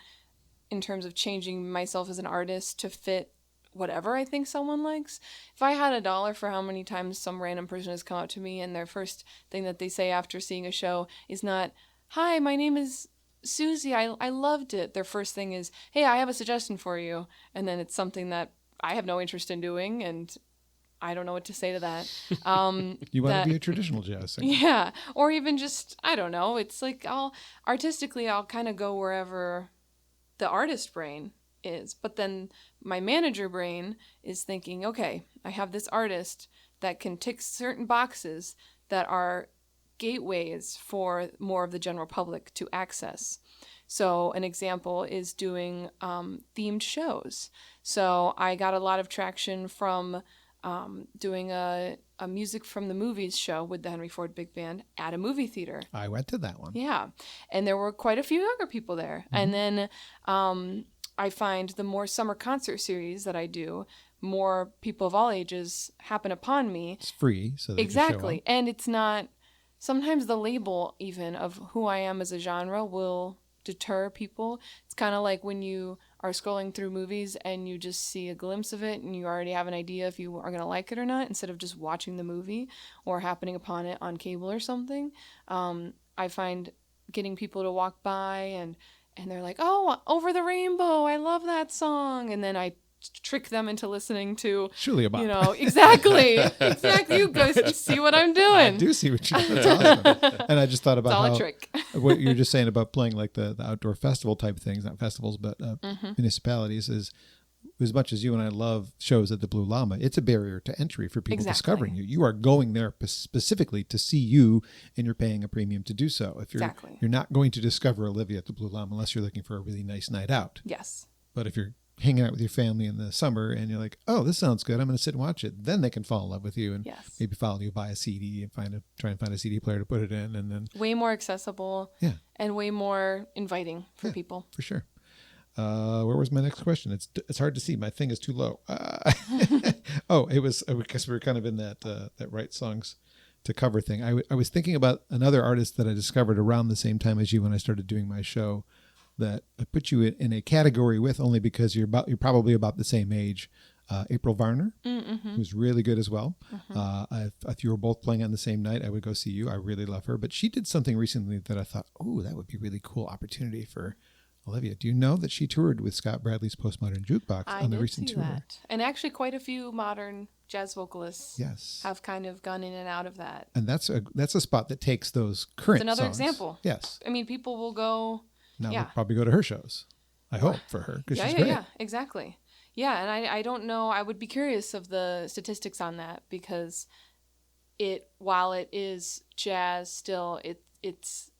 in terms of changing myself as an artist to fit whatever I think someone likes. If I had $1 for how many times some random person has come up to me and their first thing that they say after seeing a show is not, "Hi, my name is Susie, I loved it." Their first thing is, "Hey, I have a suggestion for you." And then it's something that I have no interest in doing, and I don't know what to say to that. You want to be a traditional jazz singer. Yeah. Or even just, I don't know. It's like I'll kind of go wherever the artist brain is. But then my manager brain is thinking, okay, I have this artist that can tick certain boxes that are gateways for more of the general public to access. So an example is doing themed shows. So I got a lot of traction from doing a music from the movies show with the Henry Ford Big Band at a movie theater. I went to that one. Yeah. And there were quite a few younger people there. Mm-hmm. And then I find the more summer concert series that I do, more people of all ages happen upon me. It's free. So exactly. And it's not, sometimes the label even of who I am as a genre will deter people. It's kind of like when you are scrolling through movies and you just see a glimpse of it and you already have an idea if you are going to like it or not, instead of just watching the movie or happening upon it on cable or something. I find getting people to walk by and they're like, "Oh, Over the Rainbow, I love that song." And then I trick them into listening to, surely about, you know, exactly. You guys see what I'm doing. I do see what you're doing. That's awesome. And I just thought about all a trick. What you're just saying about playing like the outdoor festival type things, not festivals, but municipalities, is as much as you and I love shows at the Blue Llama, it's a barrier to entry for people discovering you. You are going there specifically to see you, and you're paying a premium to do so. If you're not going to discover Olivia at the Blue Llama unless you're looking for a really nice night out. Yes. But if you're hanging out with your family in the summer and you're like, "Oh, this sounds good, I'm going to sit and watch it," then they can fall in love with you and maybe follow you, buy a CD and try and find a CD player to put it in, and then way more accessible and way more inviting for people. For sure. Where was my next question? It's hard to see. My thing is too low. It was, I guess we were kind of in that write songs to cover thing. I was thinking about another artist that I discovered around the same time as you when I started doing my show, that I put you in a category with only because you're probably about the same age. April Varner, who's really good as well. If you were both playing on the same night, I would go see you. I really love her. But she did something recently that I thought, oh, that would be a really cool opportunity for Olivia. Do you know that she toured with Scott Bradley's Postmodern Jukebox on the recent tour? That. And actually quite a few modern jazz vocalists have kind of gone in and out of that. And that's a spot that takes those current songs. It's another example. Yes. I mean, people will go... Now we'll probably go to her shows. I hope for her, because she's great. Yeah, exactly. Yeah, and I don't know. I would be curious of the statistics on that, because while it is jazz still, it's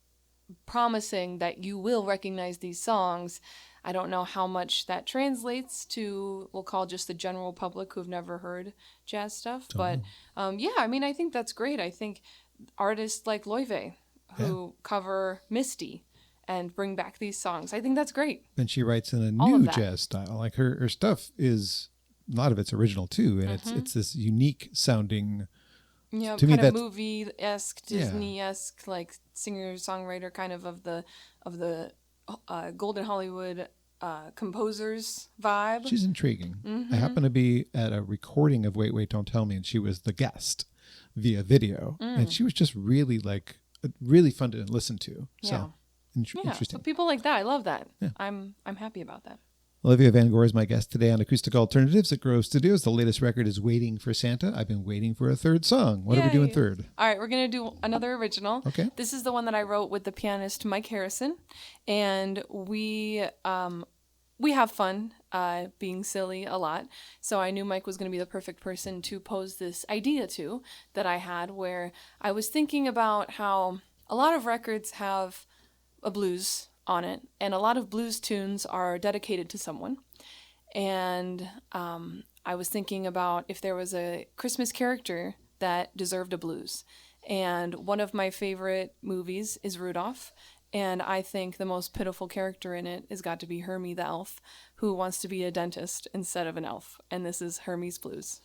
promising that you will recognize these songs. I don't know how much that translates to, we'll call just the general public who've never heard jazz stuff. But I mean, I think that's great. I think artists like Loive, who cover Misty and bring back these songs, I think that's great. And she writes in a new jazz style. Like her stuff is, a lot of it's original too, and it's this unique sounding. Yeah, kind of movie-esque, Disney-esque, like singer-songwriter kind of the Golden Hollywood composers vibe. She's intriguing. I happened to be at a recording of Wait, Wait, Don't Tell Me, and she was the guest via video, and she was just really really fun to listen to. So. Interesting. So people like that, I love that. Yeah. I'm happy about that. Olivia Van Goor is my guest today on Acoustic Alternatives at Grove Studios. The latest record is Waiting for Santa. I've been waiting for a third song. What are we doing third? All right, we're going to do another original. Okay. This is the one that I wrote with the pianist Mike Harrison, and we have fun being silly a lot. So I knew Mike was going to be the perfect person to pose this idea to that I had, where I was thinking about how a lot of records have a blues on it, and a lot of blues tunes are dedicated to someone. And I was thinking about if there was a Christmas character that deserved a blues. And one of my favorite movies is Rudolph, And I think the most pitiful character in it has got to be Hermie the elf, who wants to be a dentist instead of an elf. And this is Hermie's Blues.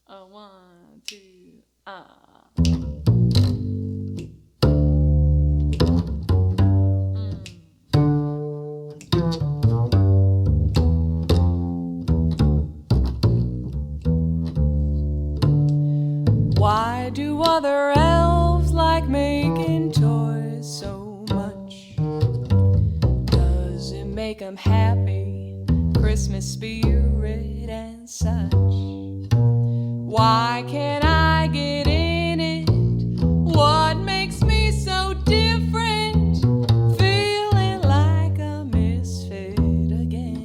1, 2, Why do other elves like making toys so much? Does it make them happy, Christmas spirit and such? Why can't I get in it? What makes me so different? Feeling like a misfit again.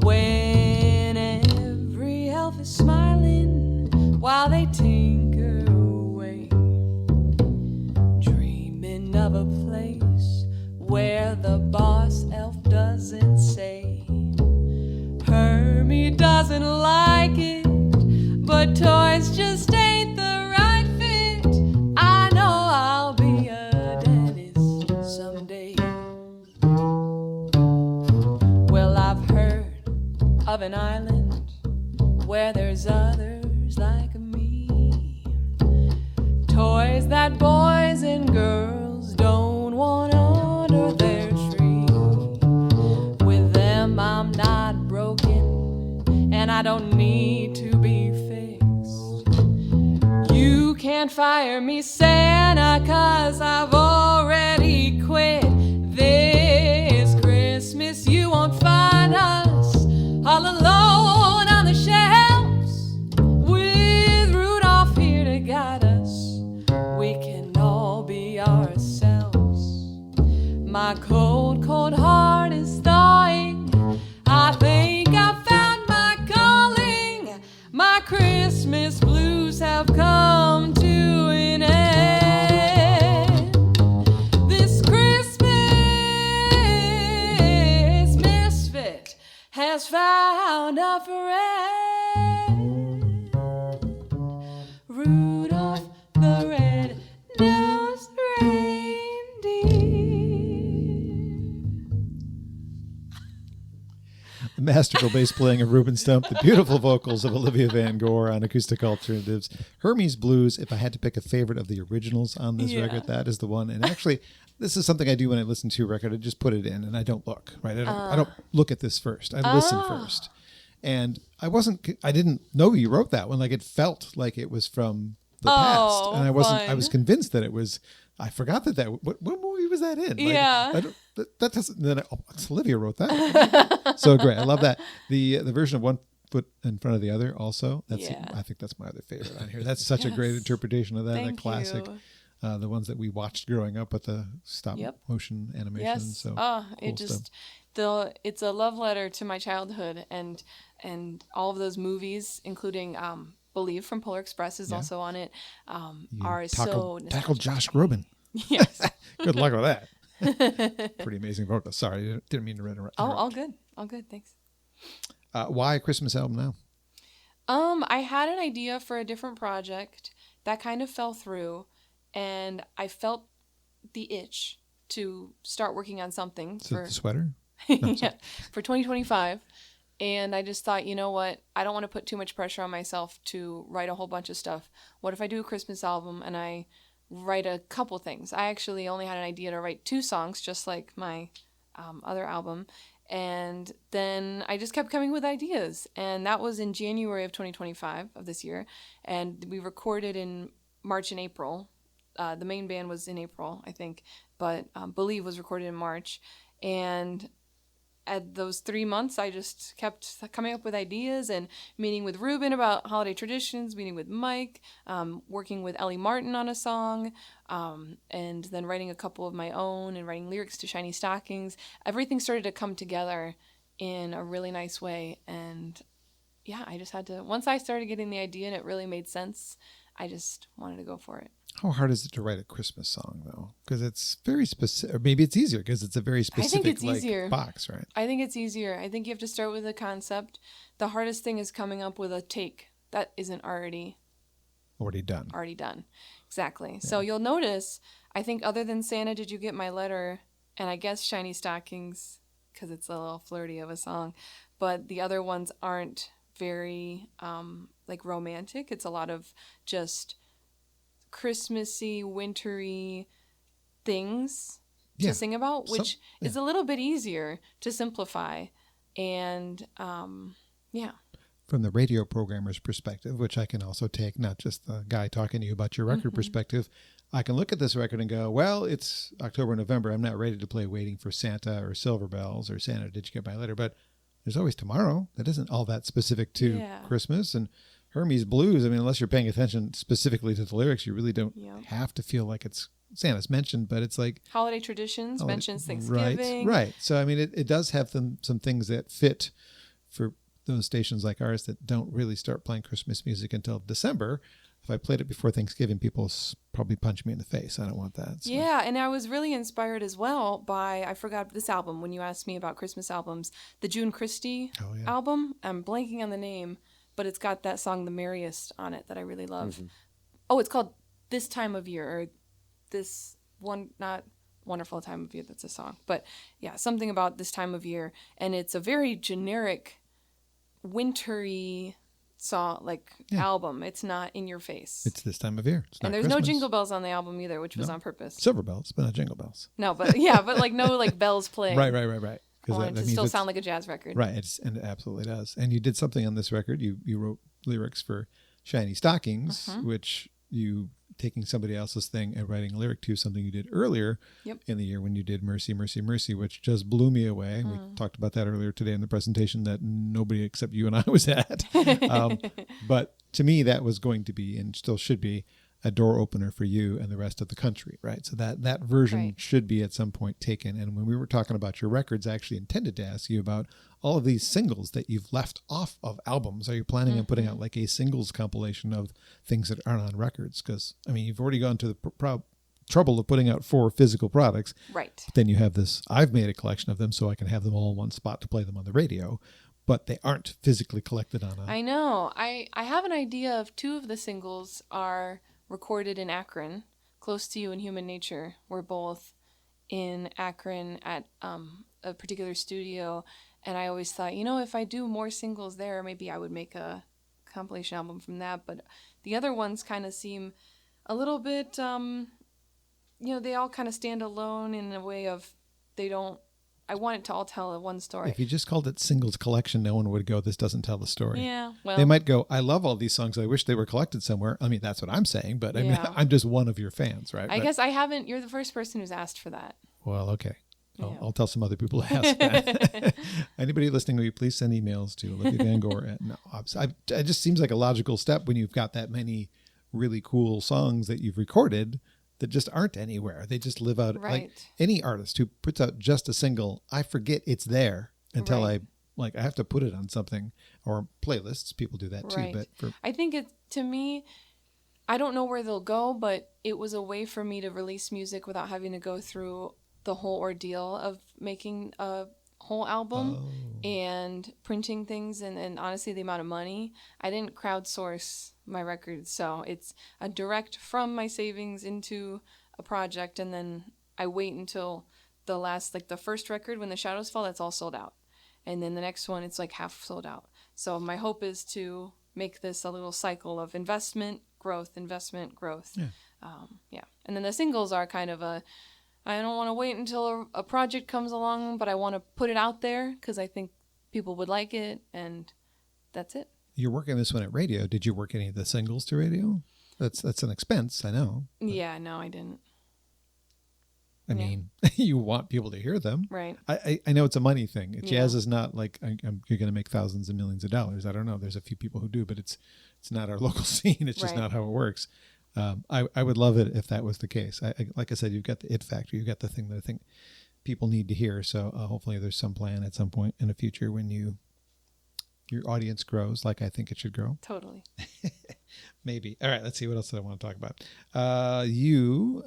When every elf is smiling while they tinker away, dreaming of a place where the boss elf doesn't say. Hermie doesn't like it, but toys just ain't the right fit. I know I'll be a dentist someday. Well, I've heard of an island where there's others like me, toys that boys and girls don't want under their tree. With them I'm not broken, and I don't need to be fixed. You can't fire me, Santa, 'cause I've already quit. This Christmas you won't find us all alone on the shelves, with Rudolph here to guide us. We can all be ourselves. My cold, cold heart is thawing. I think I found my calling. My Christmas blues have come to an end. This Christmas misfit has found a friend. Rudolph the red-nosed reindeer. The masterful bass playing of Reuben Stump, the beautiful vocals of Olivia Van Goor on Acoustic Alternatives. Hermie's Blues, if I had to pick a favorite of the originals on this record, that is the one. And actually, this is something I do when I listen to a record. I just put it in and I don't look, right? I don't look at this first. I listen first. And I didn't know you wrote that one. Like, it felt like it was from the past. And I was convinced that it was. I forgot what movie was that in? Like, Yeah. That doesn't. Then Olivia wrote that. So great. I love that. The version of One Foot in Front of the Other also. I think that's my other favorite on here. That's such a great interpretation of that. Thank a classic. you. The ones that we watched growing up with the stop motion animation. Yes. So It just it's a love letter to my childhood, and all of those movies, including Believe from Polar Express is also on it. Are so tackle Josh Reuben. Yes. Good luck with that. Pretty amazing vocal. Sorry, didn't mean to interrupt. Oh, all good. Thanks. Why a Christmas album now? I had an idea for a different project that kind of fell through, and I felt the itch to start working on something The sweater? For 2025. And I just thought, you know what? I don't want to put too much pressure on myself to write a whole bunch of stuff. What if I do a Christmas album and I write a couple things? I actually only had an idea to write 2 songs, just like my other album. And then I just kept coming with ideas. And that was in January of 2025 of this year. And we recorded in March and April. The main band was in April, I think. But Believe was recorded in March. And at those 3 months, I just kept coming up with ideas and meeting with Reuben about holiday traditions, meeting with Mike, working with Ellie Martin on a song, and then writing a couple of my own and writing lyrics to Shiny Stockings. Everything started to come together in a really nice way. And yeah, I just had to, once I started getting the idea and it really made sense, I just wanted to go for it. How hard is it to write a Christmas song, though? Because it's very specific. Or maybe it's easier because it's a very specific box, right? I think it's easier. I think you have to start with a concept. The hardest thing is coming up with a take that isn't already already done. Already done. Exactly. Yeah. So you'll notice, I think other than Santa, Did You Get My Letter? And I guess Shiny Stockings, because it's a little flirty of a song, but the other ones aren't very like romantic. It's a lot of just Christmassy, wintry things to sing about, which is a little bit easier to simplify. And from the radio programmer's perspective, which I can also take, not just the guy talking to you about your record perspective, I can look at this record and go, well, it's October, November. I'm not ready to play Waiting for Santa or Silver Bells or Santa, Did You Get My Letter? But there's always tomorrow. That isn't all that specific to Christmas. And Hermes Blues, I mean, unless you're paying attention specifically to the lyrics, you really don't have to feel like it's Santa's mentioned, but it's like holiday traditions, mentions Thanksgiving. Right. So, I mean, it does have some things that fit for those stations like ours that don't really start playing Christmas music until December. If I played it before Thanksgiving, people probably punch me in the face. I don't want that. So. Yeah, and I was really inspired as well by, I forgot this album when you asked me about Christmas albums, the June Christie album. I'm blanking on the name, but it's got that song, The Merriest, on it that I really love. Mm-hmm. Oh, it's called This Time of Year, or This One, not Wonderful Time of Year, that's a song. But yeah, something about this time of year. And it's a very generic, wintry album. It's not in your face. It's this time of year. And there's Christmas. No jingle bells on the album either, which was on purpose. Silver bells, but not jingle bells. No, but but no like bells playing. Right. Because that still sound like a jazz record. Right, and it absolutely does. And you did something on this record. You wrote lyrics for Shiny Stockings, which you taking somebody else's thing and writing a lyric to something you did earlier in the year when you did Mercy, Mercy, Mercy, which just blew me away. We talked about that earlier today in the presentation that nobody except you and I was at. But to me, that was going to be, and still should be, a door opener for you and the rest of the country, right? So that version should be at some point taken. And when we were talking about your records, I actually intended to ask you about all of these singles that you've left off of albums. Are you planning on putting out like a singles compilation of things that aren't on records? Because, I mean, you've already gone to the trouble of putting out 4 physical products. Right. But then you have this, I've made a collection of them so I can have them all in one spot to play them on the radio. But they aren't physically collected on a... I know. I have an idea of 2 of the singles are recorded in Akron, Close to You and Human Nature. We're both in Akron at a particular studio, and I always thought, if I do more singles there, maybe I would make a compilation album from that. But the other ones kind of seem a little bit, they all kind of stand alone in a way of I want it to all tell one story. If you just called it singles collection, no one would go, this doesn't tell the story. Yeah, well. They might go, I love all these songs. I wish they were collected somewhere. I mean, that's what I'm saying, but I mean, I'm just one of your fans, right? I guess I haven't, you're the first person who's asked for that. Well, okay. I'll tell some other people to ask that. Anybody listening, will you please send emails to Olivia Van Goor? It just seems like a logical step when you've got that many really cool songs that you've recorded that just aren't anywhere. They just live out like any artist who puts out just a single. I forget it's there until I have to put it on something, or playlists. People do that too. But I think to me, I don't know where they'll go, but it was a way for me to release music without having to go through the whole ordeal of making a whole album and printing things and honestly the amount of money. I didn't crowdsource my records, so it's a direct from my savings into a project, and then I wait until the last, like the first record, When the Shadows Fall, that's all sold out, and then the next one it's like half sold out. So my hope is to make this a little cycle of investment, growth. And then the singles are kind of I don't want to wait until a project comes along, but I want to put it out there because I think people would like it, and that's it. You're working this one at radio. Did you work any of the singles to radio? That's an expense, I know. Yeah, no, I didn't. I mean, you want people to hear them. Right. I know it's a money thing. Jazz is not like you're going to make thousands of millions of dollars. I don't know. There's a few people who do, but it's not our local scene. It's just not how it works. I would love it if that was the case. Like I said, you've got the it factor. You've got the thing that I think people need to hear. So hopefully there's some plan at some point in the future when your audience grows like I think it should grow. Totally. Maybe. All right, let's see. What else do I want to talk about? You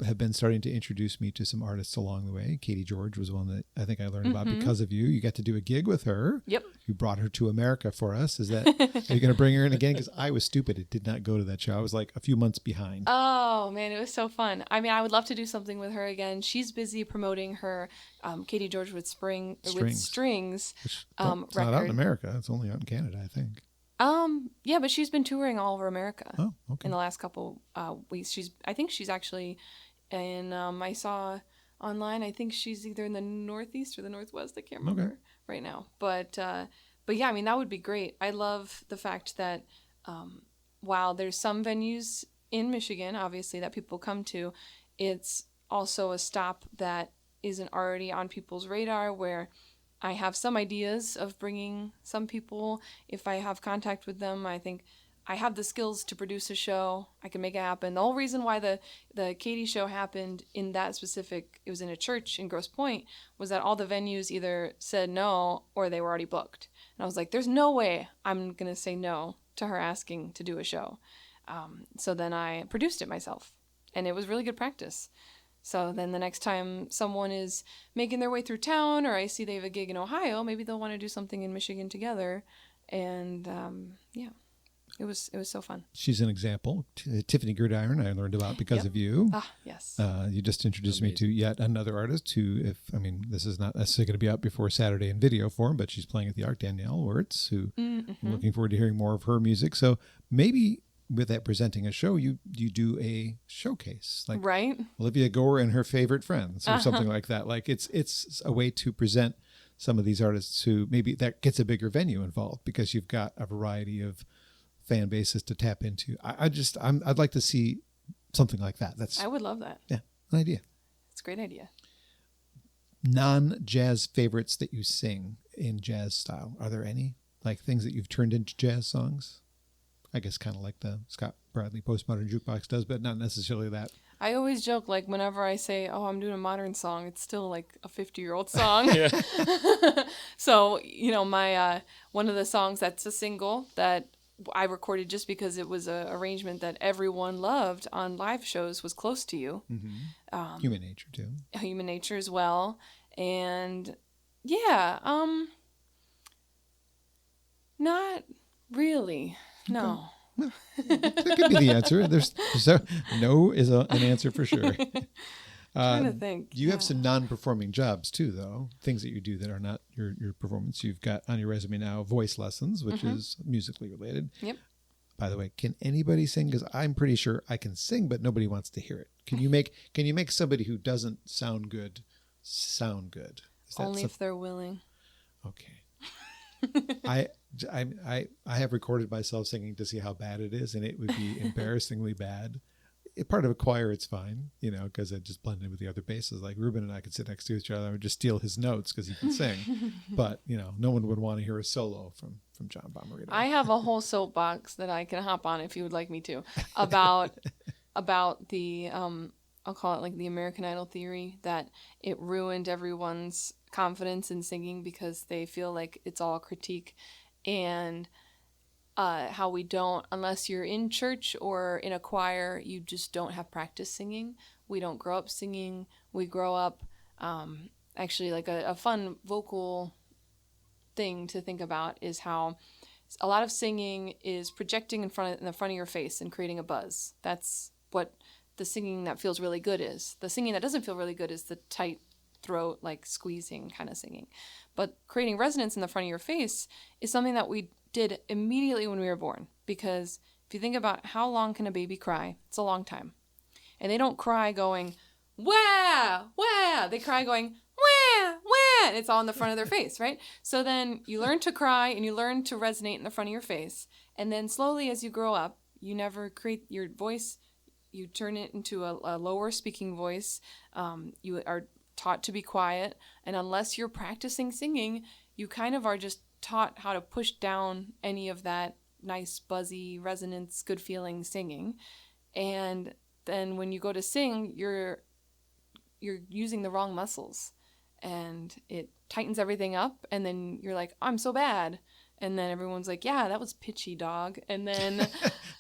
have been starting to introduce me to some artists along the way. Katie George was one that I think I learned about because of you. You got to do a gig with her. Yep. You brought her to America for us. Is that, are you going to bring her in again? Because I was stupid. It did not go to that show. I was like a few months behind. Oh, man, it was so fun. I mean, I would love to do something with her again. She's busy promoting her Katie George with Strings It's record. not out in America. It's only out in Canada, I think. Yeah, but she's been touring all over America. Oh, okay. In the last couple weeks. I think she's actually in, I saw online, I think she's either in the Northeast or the Northwest. I can't remember right now. But yeah, I mean, that would be great. I love the fact that while there's some venues in Michigan, obviously, that people come to, it's also a stop that isn't already on people's radar, where I have some ideas of bringing some people. If I have contact with them, I think I have the skills to produce a show. I can make it happen. The whole reason why the Katie show happened in that specific, it was in a church in Grosse Pointe, was that all the venues either said no or they were already booked. And I was like, there's no way I'm going to say no to her asking to do a show. So then I produced it myself, and it was really good practice. So then the next time someone is making their way through town, or I see they have a gig in Ohio, maybe they'll want to do something in Michigan together. And yeah, it was so fun. She's an example. Tiffany Gridiron, I learned about because of you. Ah, yes. You just introduced me to yet another artist who, this is not necessarily going to be out before Saturday in video form, but she's playing at the Arc, Danielle Wirtz, who I'm looking forward to hearing more of her music. So maybe with that presenting a show, you do a showcase, like right? Olivia Gore and her favorite friends, or something like that. Like it's a way to present some of these artists who maybe that gets a bigger venue involved, because you've got a variety of fan bases to tap into. I'd like to see something like that. I would love that. Yeah, an idea. It's a great idea. Non-jazz favorites that you sing in jazz style, are there any? Like things that you've turned into jazz songs? I guess kind of like the Scott Bradley Postmodern Jukebox does, but not necessarily that. I always joke, like, whenever I say, oh, I'm doing a modern song, it's still like a 50-year-old song. So, my one of the songs that's a single that I recorded just because it was an arrangement that everyone loved on live shows was Close to You. Mm-hmm. Human Nature, too. Human Nature as well. And, yeah, not really. No. Well, that could be the answer. There's no is an answer for sure. Trying to think. You have some non-performing jobs too, though. Things that you do that are not your performance. You've got on your resume now voice lessons, which is musically related. Yep. By the way, can anybody sing? Because I'm pretty sure I can sing, but nobody wants to hear it. Can you make somebody who doesn't sound good sound good? Only if they're willing. Okay. I have recorded myself singing to see how bad it is, and it would be embarrassingly bad. Part of a choir, it's fine, because I just blend in with the other basses. Like Reuben and I could sit next to each other. I would just steal his notes because he can sing. But, no one would want to hear a solo from John Bommarito. I have a whole soapbox that I can hop on if you would like me to about the, I'll call it like the American Idol theory, that it ruined everyone's confidence in singing because they feel like it's all critique, and how we don't, unless you're in church or in a choir, you just don't have practice singing. We don't grow up singing. We grow up, actually, like a fun vocal thing to think about is how a lot of singing is projecting in the front of your face and creating a buzz. That's what the singing that feels really good is. The singing that doesn't feel really good is the tight throat, like squeezing kind of singing. But creating resonance in the front of your face is something that we did immediately when we were born. Because if you think about how long can a baby cry, it's a long time. And they don't cry going, wah, wah. They cry going, wah, wah. And it's all in the front of their face, right? So then you learn to cry and you learn to resonate in the front of your face. And then slowly as you grow up, you never create your voice. You turn it into a lower speaking voice. You are taught to be quiet, and unless you're practicing singing, you kind of are just taught how to push down any of that nice buzzy resonance, good feeling singing. And then when you go to sing, you're using the wrong muscles, and it tightens everything up, and then you're like, I'm so bad. And then everyone's like, yeah, that was pitchy, dog. And then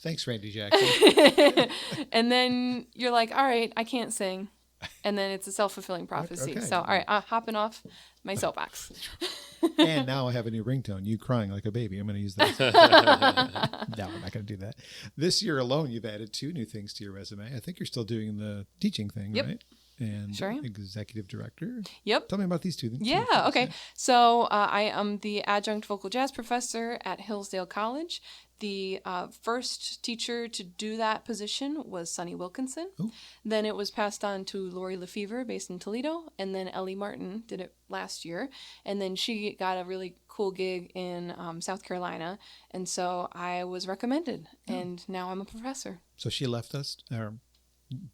Thanks, Randy Jackson. and then you're like, all right, I can't sing. And then it's a self-fulfilling prophecy. Okay. So, all right, I'm hopping off my soapbox. And now I have a new ringtone, you crying like a baby. I'm going to use that. No, I'm not going to do that. This year alone, you've added 2 new things to your resume. I think you're still doing the teaching thing, Yep. right? And Sure am. executive director. Yep. Tell me about these 2 things. Yeah, okay. So I am the adjunct vocal jazz professor at Hillsdale College. The first teacher to do that position was Sonny Wilkinson. Ooh. Then it was passed on to Lori Lefevre, based in Toledo, and then Ellie Martin did it last year. And then she got a really cool gig in South Carolina, and so I was recommended, and now I'm a professor. So she left us, our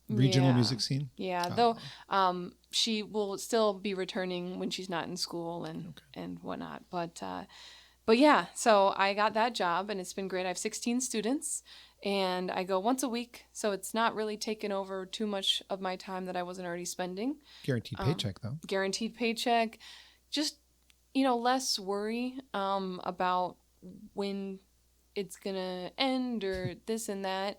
regional Yeah. music scene? Yeah, Oh. though she will still be returning when she's not in school and whatnot. But yeah, so I got that job, and it's been great. I have 16 students, and I go once a week, so it's not really taken over too much of my time that I wasn't already spending. Guaranteed paycheck, though. Guaranteed paycheck, just, less worry about when it's gonna end or this and that.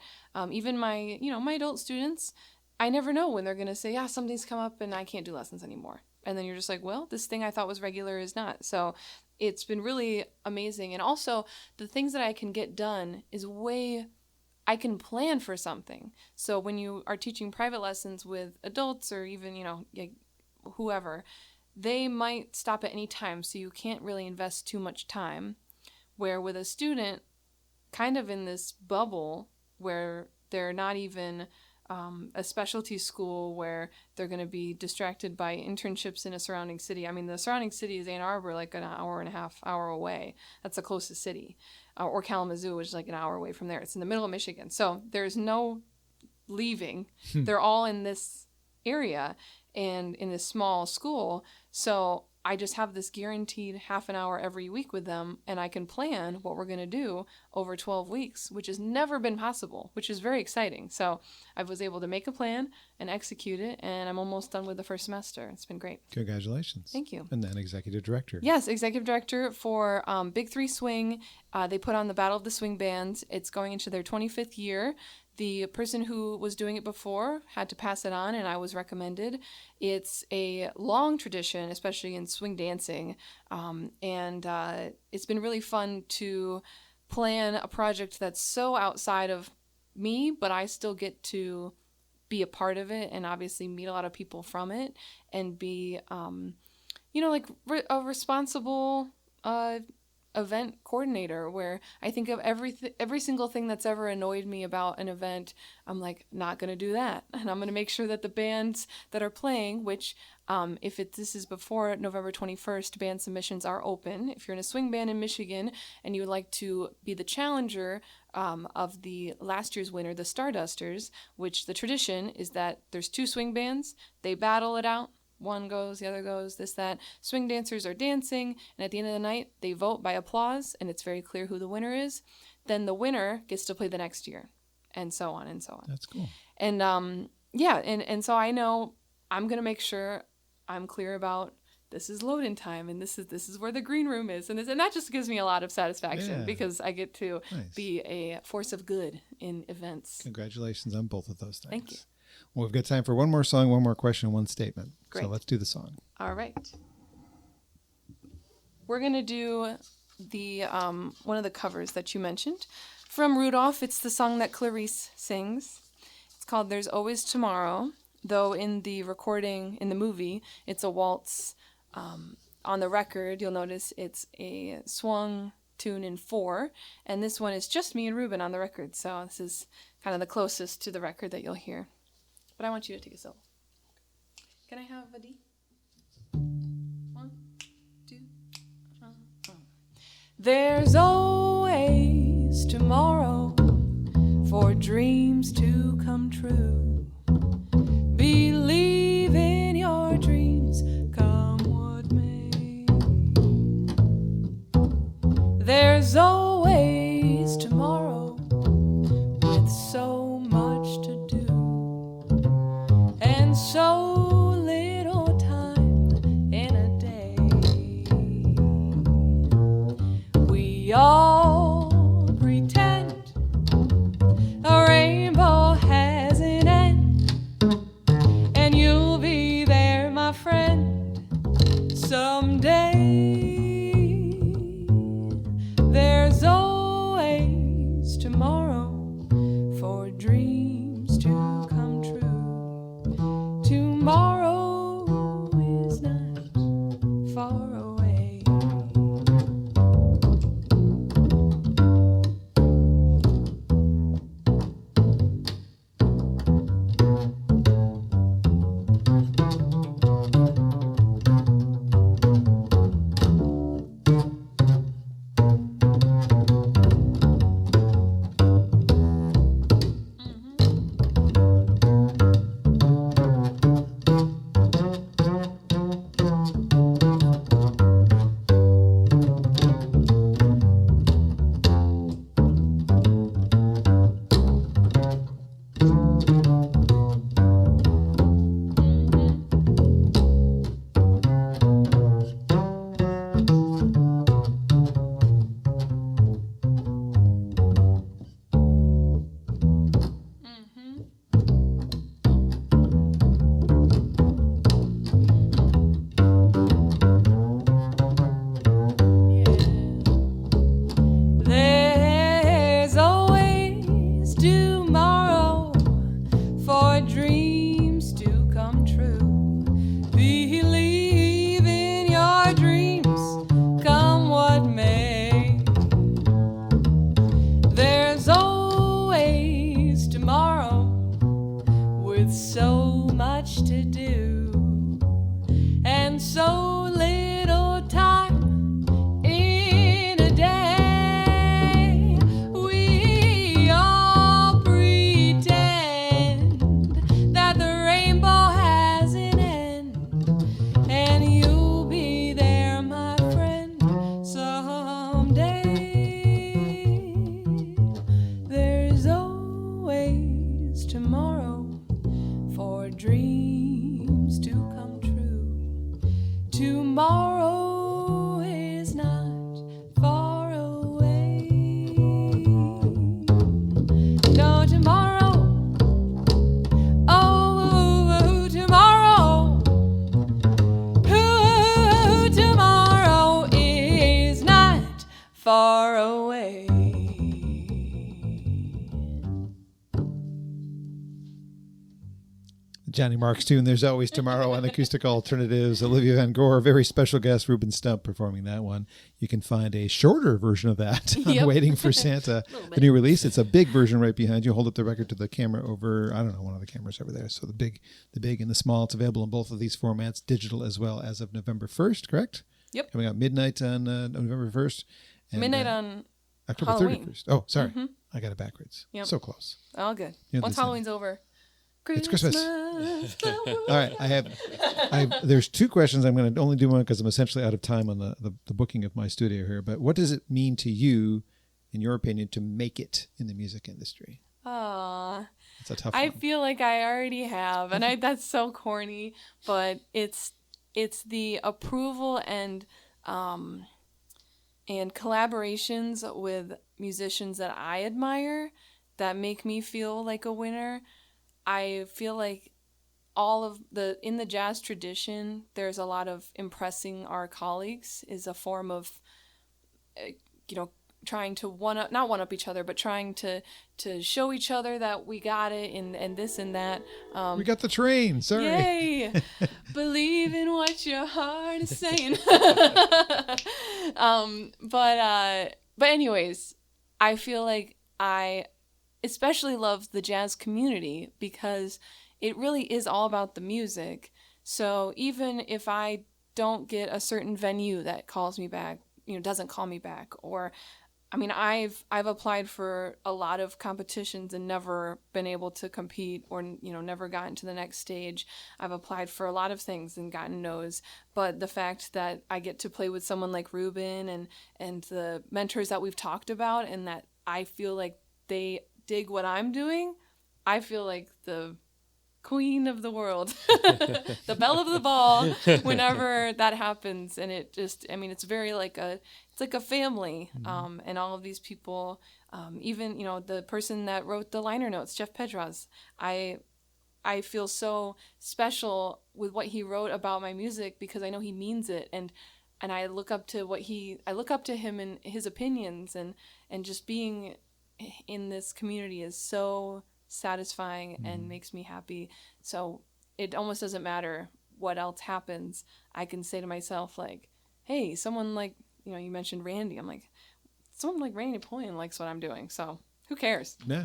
Even my adult students, I never know when they're gonna say, yeah, something's come up and I can't do lessons anymore. And then you're just like, well, this thing I thought was regular is not. So it's been really amazing. And also the things that I can get done is I can plan for something. So when you are teaching private lessons with adults or even, whoever, they might stop at any time. So you can't really invest too much time. Where with a student, kind of in this bubble where they're not even a specialty school where they're going to be distracted by internships in a surrounding city. I mean, the surrounding city is Ann Arbor, like an hour and a half away. That's the closest city. Or Kalamazoo, which is like an hour away from there. It's in the middle of Michigan. So there's no leaving. They're all in this area and in this small school. So I just have this guaranteed half an hour every week with them, and I can plan what we're going to do over 12 weeks, which has never been possible, which is very exciting. So I was able to make a plan and execute it, and I'm almost done with the first semester. It's been great. Congratulations. Thank you. And then executive director. Yes, executive director for Big 3 Swing. They put on the Battle of the Swing Bands. It's going into their 25th year. The person who was doing it before had to pass it on, and I was recommended. It's a long tradition, especially in swing dancing, and it's been really fun to plan a project that's so outside of me, but I still get to be a part of it and obviously meet a lot of people from it and be, a responsible event coordinator, where I think of every single thing that's ever annoyed me about an event. I'm like, not going to do that. And I'm going to make sure that the bands that are playing, which this is before November 21st, band submissions are open. If you're in a swing band in Michigan and you would like to be the challenger of the last year's winner, the Stardusters, which the tradition is that there's 2 swing bands, they battle it out. One goes, the other goes, this, that. Swing dancers are dancing, and at the end of the night, they vote by applause, and it's very clear who the winner is. Then the winner gets to play the next year, and so on and so on. That's cool. And and so I know I'm gonna make sure I'm clear about this is load-in time, and this is where the green room is, and that just gives me a lot of satisfaction because I get to be a force of good in events. Congratulations on both of those things. Thank you. Well, we've got time for one more song, one more question, one statement. Great. So let's do the song. All right. We're going to do the one of the covers that you mentioned. From Rudolph, it's the song that Clarice sings. It's called There's Always Tomorrow, though in the recording, in the movie, it's a waltz. On the record, you'll notice it's a swung tune in 4, and this one is just me and Reuben on the record, so this is kind of the closest to the record that you'll hear. But I want you to take a solo. Can I have a D? 1, 2. There's always tomorrow for dreams to come true. Believe in your dreams, come what may. There's always tomorrow with so much to do. And so little time in a day. We so much to do and so little time in a day. We all pretend that the rainbow has an end, and you'll be there, my friend, someday. There's always tomorrow for dreams to come true. Tomorrow is not far away. No, tomorrow, oh, tomorrow, tomorrow is not far away. Johnny Marks tune, There's Always Tomorrow on Acoustic Alternatives. Olivia Van Goor, very special guest, Reuben Stump, performing that one. You can find a shorter version of that on Waiting for Santa, the new release. It's a big version right behind you. Hold up the record to the camera over, I don't know, one of the cameras over there. So the big and the small. It's available in both of these formats, digital as well, as of November 1st, correct? Yep. Coming out midnight on November 1st. And, Midnight on October Halloween. 31st. Oh, sorry. I got it backwards. Yep. So close. All good. You're Once the same. Halloween's over, It's Christmas. All All right, there's two questions. I'm going to only do one because I'm essentially out of time on the booking of my studio here. But what does it mean to you, in your opinion, to make it in the music industry? Aw. It's a tough I one. feel like I already have, and that's so corny, but it's the approval and collaborations with musicians that I admire that make me feel like a winner. I feel like in the jazz tradition, there's a lot of impressing our colleagues is a form of, trying to not one up each other, but trying to show each other that we got it and this and that. We got the train. Sorry. Yay! Believe in what your heart is saying. But anyways, I feel like I especially love the jazz community because it really is all about the music. So even if I don't get a certain venue that calls me back, doesn't call me back, or I've applied for a lot of competitions and never been able to compete, or never gotten to the next stage. I've applied for a lot of things and gotten no's, but the fact that I get to play with someone like Reuben and the mentors that we've talked about, and that I feel like they dig what I'm doing, I feel like the queen of the world, the belle of the ball whenever that happens. And it just, it's very it's like a family. And all of these people, even, the person that wrote the liner notes, Jeff Pedras, I feel so special with what he wrote about my music because I know he means it. And I look up to him and his opinions, and just being in this community is so satisfying and makes me happy. So it almost doesn't matter what else happens. I can say to myself, like, hey, someone like, you mentioned Randy. I'm like, someone like Randy Napoleon likes what I'm doing. So who cares? Yeah.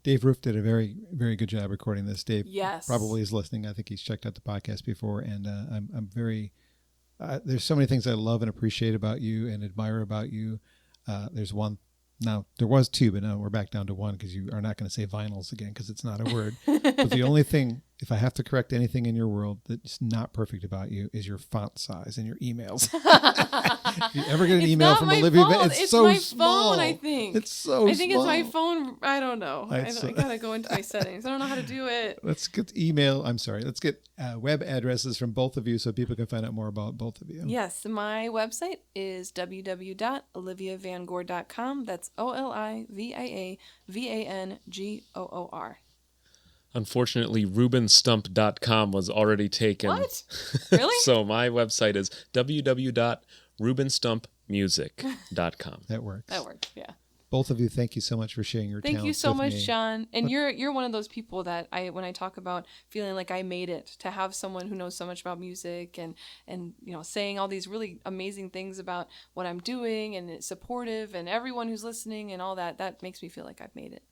Dave Roof did a very, very good job recording this. Dave probably is listening. I think he's checked out the podcast before. And I'm very, there's so many things I love and appreciate about you and admire about you. There's one. Now, there was two, but now we're back down to one because you are not going to say vinyls again because it's not a word. But the only thing, if I have to correct anything in your world that's not perfect about you, is your font size in your emails. If you ever get an email from Olivia, it's so small. My phone, I think. It's so small. I think it's my phone. I don't know. I got to go into my settings. I don't know how to do it. Let's get Let's get web addresses from both of you so people can find out more about both of you. Yes. My website is www.oliviavangoor.com. That's OliviaVangoor. Unfortunately, ReubenStump.com was already taken. What? Really? So my website is www.ReubenStumpMusic.com. That works. Yeah. Both of you, thank you so much for sharing your talents. Thank you so much, me. Sean. And you're one of those people that when I talk about feeling like I made it, to have someone who knows so much about music and saying all these really amazing things about what I'm doing and it's supportive and everyone who's listening and all that makes me feel like I've made it.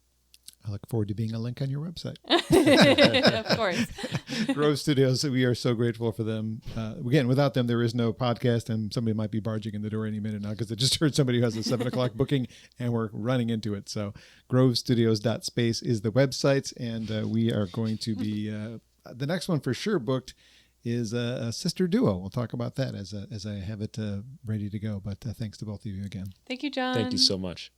I look forward to being a link on your website. Of course. Grove Studios, we are so grateful for them. Again, without them, there is no podcast, and somebody might be barging in the door any minute now because I just heard somebody who has a 7 o'clock booking, and we're running into it. So grovestudios.space is the website, and we are going to be, the next one for sure booked is a sister duo. We'll talk about that as I have it ready to go. But thanks to both of you again. Thank you, John. Thank you so much.